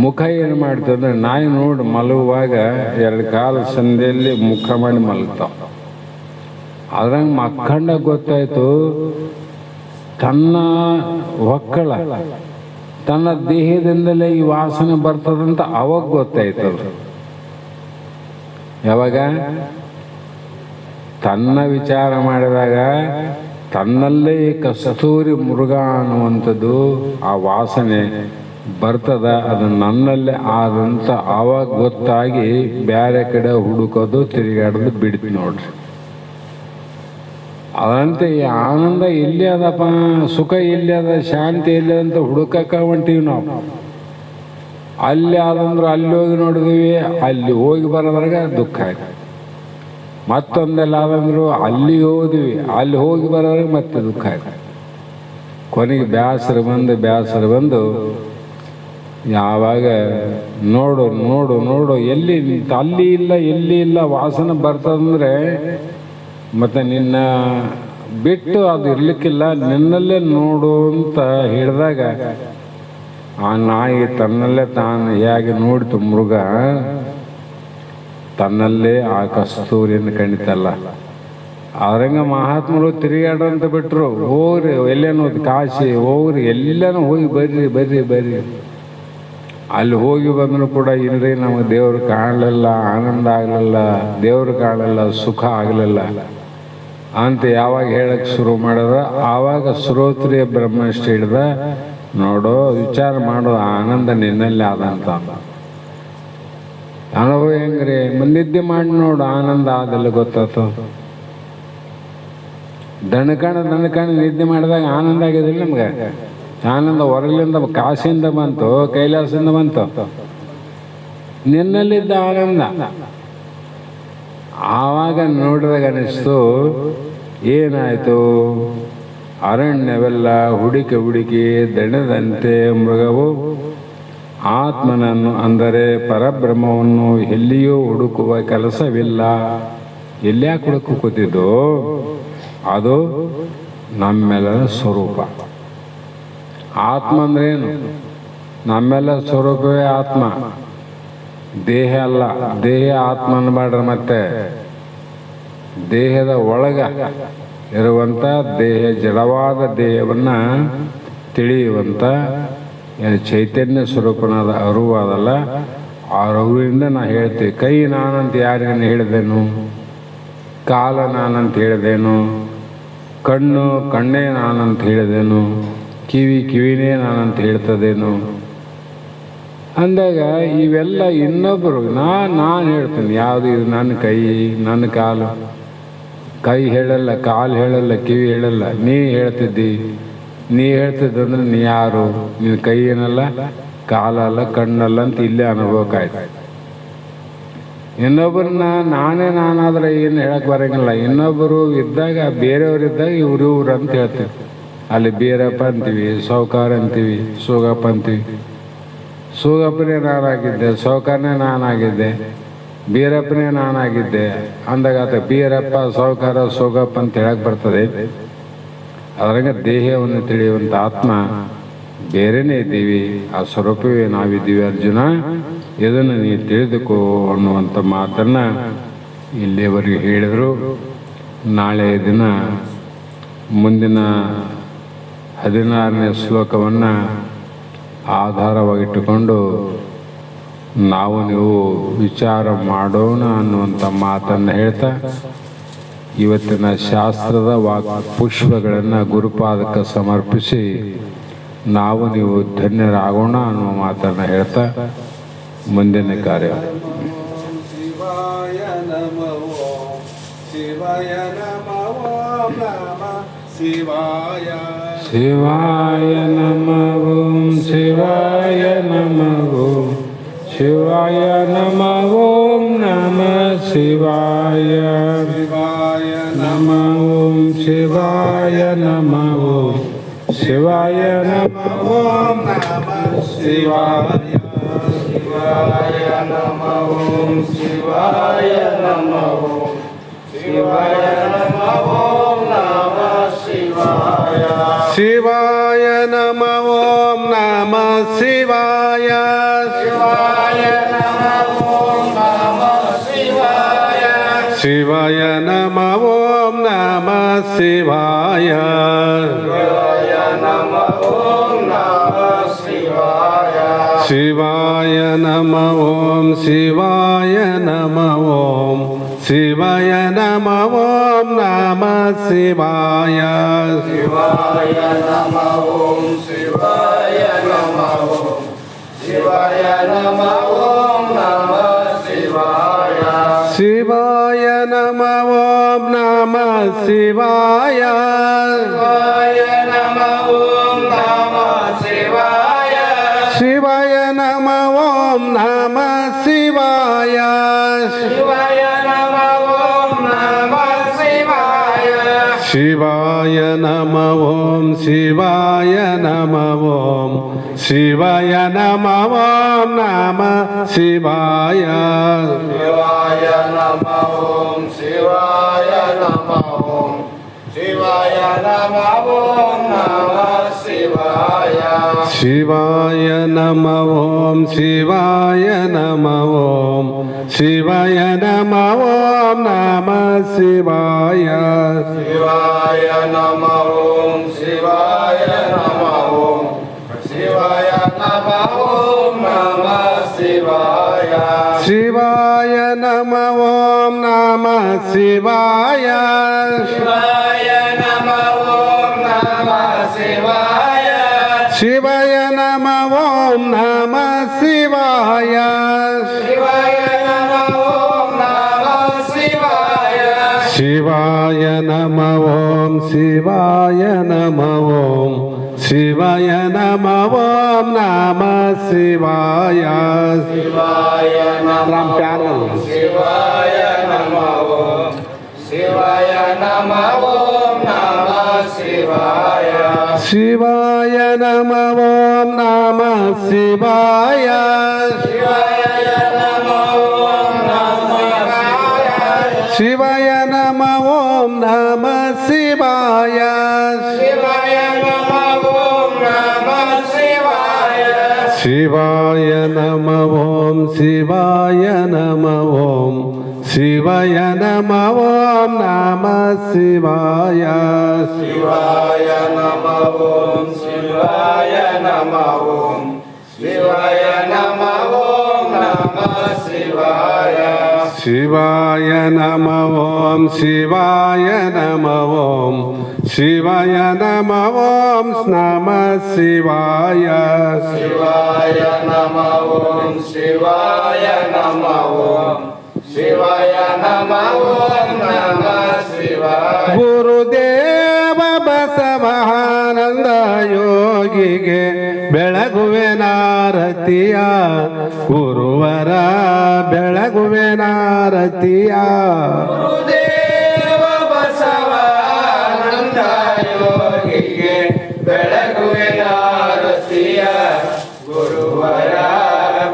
ಮುಖ ಏನು ಮಾಡ್ತಂದ್ರೆ, ನಾಯಿ ನೋಡಿ ಮಲಗುವಾಗ 2 ಕಾಲು ಸಂಧಿಯಲ್ಲಿ ಮುಖ ಮಾಡಿ ಮಲಗ್ತಾವ. ಅದ್ರಂಗೆ ಮಕ್ಕಂಡ ಗೊತ್ತಾಯ್ತು, ತನ್ನ ಹೊಕ್ಕಳ ತನ್ನ ದೇಹದಿಂದಲೇ ಈ ವಾಸನೆ ಬರ್ತದಂತ ಅವಾಗ ಗೊತ್ತಾಯ್ತದ. ಯಾವಾಗ ತನ್ನ ವಿಚಾರ ಮಾಡಿದಾಗ ತನ್ನಲ್ಲೇ ಕಸ್ತೂರಿ ಮೃಗ ಅನ್ನುವಂಥದ್ದು ಆ ವಾಸನೆ ಬರ್ತದ. ಅದು ನನ್ನಲ್ಲೇ ಆದಂತ ಆವಾಗ ಗೊತ್ತಾಗಿ ಬೇರೆ ಕಡೆ ಹುಡುಕೋದು ತಿರುಗಾಡೋದು ಬಿಡ್ತು ನೋಡ್ರಿ. ಅದಂತೆ ಈ ಆನಂದ ಎಲ್ಲಿ ಅದಪ್ಪ, ಸುಖ ಎಲ್ಲಿ ಅದ, ಶಾಂತಿ ಎಲ್ಲಿ ಅಂತ ಹುಡುಕಕ್ಕ ಹೊಂಟೀವಿ ನಾವು. ಅಲ್ಲಿ ಆದಂದ್ರು ಅಲ್ಲಿ ಹೋಗಿ ನೋಡಿದ್ವಿ, ಅಲ್ಲಿ ಹೋಗಿ ಬರೋದ್ರಾಗ ದುಃಖ ಆಯ್ತು. ಮತ್ತೊಂದೆಲ್ಲ ಆದಂದ್ರು ಅಲ್ಲಿ ಹೋದ್ವಿ, ಅಲ್ಲಿ ಹೋಗಿ ಬರೋದ್ರಾಗ ಮತ್ತೆ ದುಃಖ ಆಯ್ತು. ಕೊನೆಗೆ ಬೇಸರ ಬಂದು ಯಾವಾಗ ನೋಡು ನೋಡು ನೋಡು ಎಲ್ಲಿ ಅಲ್ಲಿ ಇಲ್ಲ ಎಲ್ಲಿ ಇಲ್ಲ ವಾಸನೆ ಬರ್ತದಂದ್ರೆ ಮತ್ತೆ ನಿನ್ನ ಬಿಟ್ಟು ಅದು ಇರ್ಲಿಕ್ಕಿಲ್ಲ, ನಿನ್ನಲ್ಲೇ ನೋಡು ಅಂತ ಹೇಳಿದಾಗ ಆ ನಾಯಿ ತನ್ನಲ್ಲೇ ತಾನು ಹೇಗೆ ನೋಡಿತು ಮೃಗ, ತನ್ನಲ್ಲೇ ಆ ಕಸ್ತೂರಿಯನ್ನು ಕಂಡಿತಲ್ಲ. ಅವ್ರಂಗ ಮಹಾತ್ಮರು ತಿರುಗಾಡಂತ ಬಿಟ್ರು. ಹೋಗ್ರಿ ಎಲ್ಲೇನೋ ಕಾಶಿ ಹೋಗ್ರಿ, ಎಲ್ಲೇನೋ ಹೋಗಿ ಬರ್ರಿ. ಅಲ್ಲಿ ಹೋಗಿ ಬಂದರೂ ಕೂಡ ಇಲ್ರಿ ನಮಗೆ ದೇವ್ರು ಕಾಣಲಿಲ್ಲ, ಆನಂದ ಆಗಲಿಲ್ಲ, ದೇವ್ರು ಕಾಣಲಿಲ್ಲ, ಸುಖ ಆಗಲಿಲ್ಲ ಅಂತ ಯಾವಾಗ ಹೇಳಕ್ಕೆ ಶುರು ಮಾಡಿದ್ರ ಆವಾಗ ಶ್ರೋತ್ರಿಯ ಬ್ರಹ್ಮನಿಷ್ಠ ಹಿಡ್ದ, ನೋಡೋ ವಿಚಾರ ಮಾಡೋ ಆನಂದ ನಿನ್ನಲ್ಲಿ ಆದಂತ ಅನುಭವ ಹೆಂಗ್ರಿ, ನಿದ್ದೆ ಮಾಡಿ ನೋಡು ಆನಂದ ಆದಲ್ಲ ಗೊತ್ತಾಯ್ತು. ದಣಕಣ ನಿದ್ದೆ ಮಾಡಿದಾಗ ಆನಂದ ಆಗಿದಿಲ್ಲ ನಮ್ಗೆ. ಆನಂದ ಹೊರಗಲಿಂದ ಕಾಶಿಯಿಂದ ಬಂತು, ಕೈಲಾಸದಿಂದ ಬಂತು, ನಿನ್ನಲ್ಲಿದ್ದ ಆನಂದ. ಆವಾಗ ನೋಡಿದಾಗ ಅನಿಸ್ತು ಏನಾಯ್ತು, ಅರಣ್ಯವೆಲ್ಲ ಹುಡುಕಿ ದಣದಂತೆ ಮೃಗವು ಆತ್ಮನನ್ನು ಅಂದರೆ ಪರಬ್ರಹ್ಮವನ್ನು ಎಲ್ಲಿಯೂ ಹುಡುಕುವ ಕೆಲಸವಿಲ್ಲ. ಎಲ್ಲಿಯಾಕೆ ಹುಡುಕುತ್ತಿದ್ದು, ಅದು ನಮ್ಮೆಲ್ಲರ ಸ್ವರೂಪ. ಆತ್ಮ ಅಂದ್ರೇನು, ನಮ್ಮೆಲ್ಲ ಸ್ವರೂಪವೇ ಆತ್ಮ, ದೇಹ ಅಲ್ಲ. ದೇಹ ಆತ್ಮ ಅನ್ಬೇಡ್ರ. ಮತ್ತೆ ದೇಹದ ಒಳಗ ಇರುವಂಥ ದೇಹ, ಜಡವಾದ ದೇಹವನ್ನ ತಿಳಿಯುವಂಥ ಚೈತನ್ಯ ಸ್ವರೂಪನಾದ ಅರಿವಾದಲ್ಲ, ಆ ಅರಿವಿಂದ ನಾ ಹೇಳ್ತೀವಿ. ಕೈ ನಾನಂತ ಯಾರಿಗನ್ನ ಹೇಳಿದೇನು, ಕಾಲ ನಾನಂತ ಹೇಳಿದೇನು, ಕಣ್ಣು ಕಣ್ಣೇ ನಾನಂತ ಹೇಳಿದೇನು, ಕಿವಿನೇ ನಾನಂತ ಹೇಳ್ತದೇನು ಅಂದಾಗ ಇವೆಲ್ಲ ಇನ್ನೊಬ್ಬರು ನಾನು ಹೇಳ್ತೀನಿ. ಯಾವುದು ಇದು ನನ್ನ ಕೈ, ನನ್ನ ಕಾಲು. ಕೈ ಹೇಳಲ್ಲ, ಕಾಲು ಹೇಳಲ್ಲ, ಕಿವಿ ಹೇಳಲ್ಲ. ನೀ ಹೇಳ್ತಿದ್ದಂದ್ರೆ ನೀ ಯಾರು, ನಿನ್ನ ಕೈ ಏನಲ್ಲ, ಕಾಲಲ್ಲ, ಕಣ್ಣಲ್ಲ ಅಂತ ಇಲ್ಲೇ ಅನುಭವಕ್ಕಾಯ್ತು. ಇನ್ನೊಬ್ಬರನ್ನ ನಾನಾದ್ರೆ ಏನು ಹೇಳಕ್ ಬರಂಗಿಲ್ಲ. ಇನ್ನೊಬ್ಬರು ಇದ್ದಾಗ, ಬೇರೆಯವ್ರಿದ್ದಾಗ ಇವ್ರು ಅಂತ ಹೇಳ್ತೀವಿ. ಅಲ್ಲಿ ಬೀರಪ್ಪ ಅಂತೀವಿ, ಸೌಕಾರ ಅಂತೀವಿ, ಸೂಗಪ್ಪ ಅಂತೀವಿ. ಸೂಗಪ್ಪನೇ ನಾನಾಗಿದ್ದೆ, ಸೌಕಾರನೇ ನಾನಾಗಿದ್ದೆ, ಬೀರಪ್ಪನೇ ನಾನಾಗಿದ್ದೆ ಅಂದಾಗ ಆತ ಬೀರಪ್ಪ, ಸೌಕಾರ, ಸೋಗಪ್ಪ ಅಂತ ಹೇಳಕ್ ಬರ್ತದೆ. ಅದ್ರಾಗ ದೇಹವನ್ನು ತಿಳಿಯುವಂಥ ಆತ್ಮ ಬೇರೆನೇ ಇದ್ದೀವಿ, ಆ ಸ್ವರೂಪವೇ ನಾವಿದ್ದೀವಿ ಅರ್ಜುನ, ಇದನ್ನು ನೀ ತಿಳಿದುಕೋ ಅನ್ನುವಂಥ ಮಾತನ್ನ ಇಲ್ಲಿಯವರೆಗೆ ಹೇಳಿದರು. ನಾಳೆ ದಿನ ಮುಂದಿನ 16ನೇ ಶ್ಲೋಕವನ್ನು ಆಧಾರವಾಗಿಟ್ಟುಕೊಂಡು ನಾವು ನೀವು ವಿಚಾರ ಮಾಡೋಣ ಅನ್ನುವಂಥ ಮಾತನ್ನು ಹೇಳ್ತಾ ಇವತ್ತಿನ ಶಾಸ್ತ್ರದ ಪುಷ್ಪಗಳನ್ನು ಗುರುಪಾದಕ್ಕೆ ಸಮರ್ಪಿಸಿ ನಾವು ನೀವು ಧನ್ಯರಾಗೋಣ ಅನ್ನುವ ಮಾತನ್ನು ಹೇಳ್ತಾ ಮುಂದಿನ ಕಾರ್ಯ. ಶಿವಾಯ ನಮಃ ಓಂ ಶಿವಾಯ ನಮಃ ಓಂ ಶಿವಾಯ ನಮಃ ಓಂ ನಮಃ ಶಿವಾಯ ನಮಃ ಓಂ ಶಿವಾಯ ನಮಃ ಓಂ ಶಿವಾಯ ನಮಃ ಓಂ ನಮಃ ಶಿವಾಯ ಶಿವಾಯ ನಮಃ ಓಂ ಶಿವಾಯ ನಮಃ ಓಂ ಶಿವಾಯ ನಮಃ ಓಂ ನಮಃ ಶಿವಾಯ ಶಿವಾಯ ನಮಃ ಓಂ ನಮಃ ಶಿವಾಯ ಶಿವಾಯ ನಮಃ ಓಂ ನಮಃ ಶಿವಾಯ ಶಿವಾಯ ನಮಃ ಓಂ ನಮಃ ಶಿವಾಯ ಶಿವಾಯ ನಮಃ ಓಂ ನಮಃ ಶಿವಾಯ ಶಿವಾಯ ನಮಃ ಓಂ ಶಿವಾಯ ನಮಃ ಓಂ ಶಿವಾಯ ನಮಃ ಓಂ ನಮಃ ಶಿವಾಯ ಶಿವಾಯ ನಮಃ ಓಂ ಶಿವಾಯ ನಮಃ ಓಂ ಶಿವಾಯ ನಮಃ ಓಂ ನಮಃ ಶಿವಾಯ ಶಿವಾಯ ನಮಃ ಓಂ ನಮಃ ಶಿವಾಯ ಶಿವಾಯ ನಮಃ ಓಂ ನಮಃ ಶಿವಾಯ ಶಿವಾಯ ನಮಃ ಓಂ ನಮಃ ಶಿವಾಯ ಶಿವಾಯ ನಮಃ ಓಂ ನಮಃ ಶಿವಾಯ ಶಿವಾಯ ನಮಃ ಓಂ ಶಿವಾಯ ನಮಃ ಓಂ ಶಿವಾಯ ನಮಃ ಓಂ ನಮಃ ಶಿವಾಯ ಶಿವಾಯ ನಮಃ ಓಂ ಶಿವಾಯ ನಮಃ ಓಂ ಶಿವಾಯ ನಮಃ ಓಂ ನಮಃ ಶಿವಾಯ ಶಿವಾಯ ನಮಃ ಓಂ ಶಿವಾಯ ನಮಃ ಓಂ ಶಿವಾಯ ನಮಃ ಓಂ ನಮಃ ಶಿವಾಯ ಶಿವಾಯ ನಮಃ ಓಂ ಶಿವಾಯ ನಮಃ ಓಂ ಶಿವಾಯ ನಮಃ ಓಂ ನಮಃ ಶಿವಾಯ ಶಿವಾಯ ನಮಃ ಓಂ ನಮಃ ಶಿವಾಯ ಶಿವಾಯ ನಮಃ ಓಂ ನಮಃ ಶಿವಾಯ ಶಿವಾಯ ನಮಃ ಓಂ ನಮಃ ಶಿವಾಯ ಶಿವಾಯ ನಮಃ ಓಂ ನಮಃ ಶಿವಾಯ ಶಿವಾಯ ನಮಃ ಓಂ ಶಿವಾಯ ನಮಃ ಓಂ ಶಿವಾಯ ನಮಃ ಓಂ ನಮಃ ಶಿವಾಯ ಶಿವಾಯ ನಮಃ ಓಂ ಶಿವಾಯ ನಮಃ ಓಂ ಶಿವಾಯ ನಮಃ ಓಂ ನಮಃ ಶಿವಾಯ ಶಿವಾಯ ನಮಃ ಓಂ ನಮಃ ಶಿವಾಯ ಶಿವಾಯ ನಮಃ ಓಂ ನಮಃ ಶಿವಾಯ ಶಿವಾಯ ನಮಃ ಓಂ ನಮಃ ಶಿವಾಯ ಶಿವಾಯ ನಮಃ ಓಂ ನಮಃ ಶಿವಾಯ ಶಿವಾಯ ನಮಃ ಓಂ ಶಿವಾಯ ನಮಃ ಓಂ ಶಿವಾಯ ನಮಃ ಓಂ ನಮಃ ಶಿವಾಯ ಶಿವಾಯ ನಮಃ ಓಂ ಶಿವಾಯ ನಮಃ ಓಂ ಶಿವಾಯ ನಮಃ ಓಂ ನಮಃ ಶಿವಾಯ ಶಿವಾಯ ನಮಃ ಓಂ ಶಿವಾಯ ನಮಃ ಓಂ ಶಿವಾಯ ನಮಃ ಓಂ ನಮಃ ಶಿವಾಯ ಶಿವಾಯ ನಮಃ ಓಂ ಶಿವಾಯ ನಮಃ ಓಂ ಶಿವಾಯ ನಮಃ ಓಂ ನಮಃ ಶಿವಾಯ ಗುರುದೇವ ಬಸವಾನಂದ ಯೋಗಿಗೆ ಬೆಳಗುವೆನಾರತಿಯ ಗುರುವರ ಬೆಳಗುವೆನಾರತಿಯ ಗುರುದೇವ ಬಸವಾನಂದ ಯೋಗಿಗೆ ಬೆಳಗುವಿನ ಆರತಿಯ ಗುರುವರ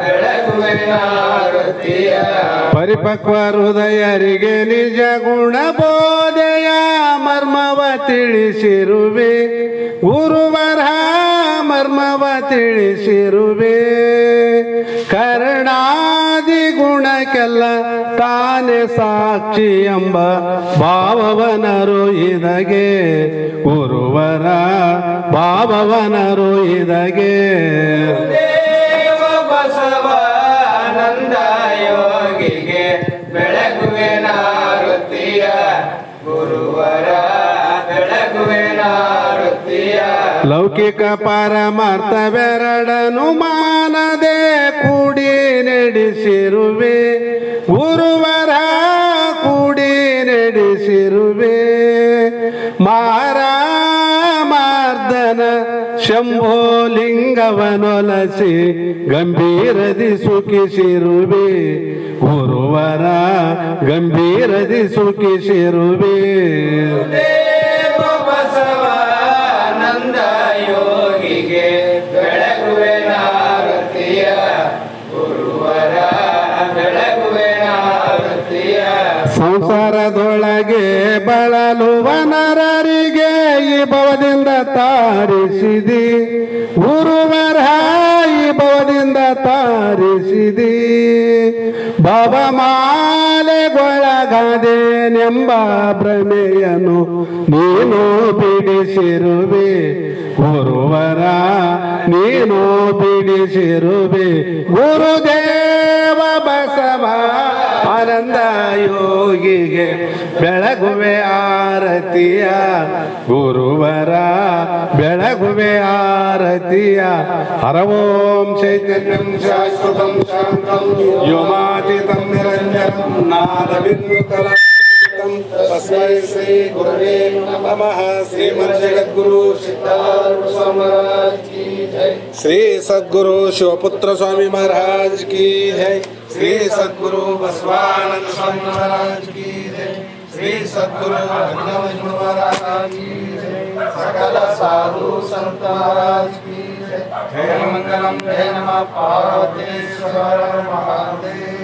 ಬೆಳಗುವಿನ ಆರತಿಯ ಪರಿಪಕ್ವ ಹೃದಯರಿಗೆ ನಿಜ ಗುಣ ಬೋಧೆಯ ಮರ್ಮವ ತಿಳಿಸಿರುವೆ ಗುರುವರ ಮರ್ಮವ ತಿಳಿಸಿರುವೆ ಕರ್ಣಾದಿ ಗುಣಕ್ಕೆಲ್ಲ ತಾನೇ ಸಾಕ್ಷಿ ಎಂಬ ಭಾವವನರು ಇದಗೆ ಗುರುವರ ಭಾವವನರು ಇದಗೆ ದೇವ ಬಸವಾನಂದ ಯೋಗಿಗೆ ಬೆಳಗುವಿನ ಆರತಿಯ ಗುರುವರ ಬೆಳಗುವಿನ ಆರತಿಯ ಲೌಕಿಕ ಪರಮಾರ್ಥವೆರಡನು ಮಾನದೆ ಕೂಡಿ ನಡೆಸಿರುವೆ ಗುರುವರ ಕೂಡಿ ನಡೆಸಿರುವೆ ಮಾರಾಮಾರ್ದನ ಶಂಭೋ ಲಿಂಗವನೊಲಸಿ ಗಂಭೀರದಿ ಸುಖಿಸಿರುವೆ ಗುರುವರ ಗಂಭೀರದಿ ಸುಖಿಸಿರುವೆ ದೇವ ಬಸವಾನಂದ ಯೋಗಿಗೆ ಬೆಳಗುವಿನ ಆರತಿಯ ಗುರುವರ ಬೆಳಗುವಿನ ಆರತಿಯ ಸಂಸಾರದೊಳಗೆ ಬಳಲುವ ನರರಿಗೆ ಈ ಭವದಿಂದ ತಾರಿಸಿದಿ ಗುರುವರ ಈ ಭವದಿಂದ ತಾರಿಸಿದಿ ಭವಮಾಲೆಗೊಳಗಾದೇನೆಂಬ ಭ್ರಮೆಯನ್ನು ನೀನು ಬಿಡಿಸಿರುವೆ ಗುರುವರ ನೀನು ಬಿಡಿಸಿರುವೆ ಗುರುದೇವ ಬಸವ ಆನಂದ ಯೋಗಿಗೆ ಬೆಳಗುವೆ ಆರತಿಯ ಗುರುವರ ಬೆಳಗುವೆ ಆರತಿಯ ಹರ ಓಂ ಚೈತನ್ಯಂ ಶಾಶ್ವತಂ ಶಾಂತಂ ವ್ಯೋಮಾತೀತಂ ನಿರಂಜನಂ ನಾದಬಿಂದು ಕಲಾತೀತಂ ತಸ್ಮೈ ಶ್ರೀ ಗುರವೇ ನಮಃ ಶ್ರೀಮಜ್ಜಗದ್ಗುರು ಸಿದ್ಧಾರೂಢ ಸ್ವಾಮಿ ಮಹಾರಾಜ್ ಕಿ ಜೈ ಶ್ರೀ ಸದ್ಗುರು ಶಿವಪುತ್ರ ಸ್ವಾಮಿ ಮಹಾರಾಜ್ ಕಿ ಜೈ ಶ್ರೀ ಸದ್ಗುರು ಬಸವಾನಂದ ಸ್ವಾಮಿ ಮಹಾರಾಜ್ ಕಿ ಜೈ ಶ್ರೀ ಸದ್ಗುರು ಅಭಿನವ ಮಹಾರಾಜ್ ಕಿ ಜೈ सकल साधु संत महाराज की जय। जय मंगलम जय नमः पार्वतीश्वर महादेव।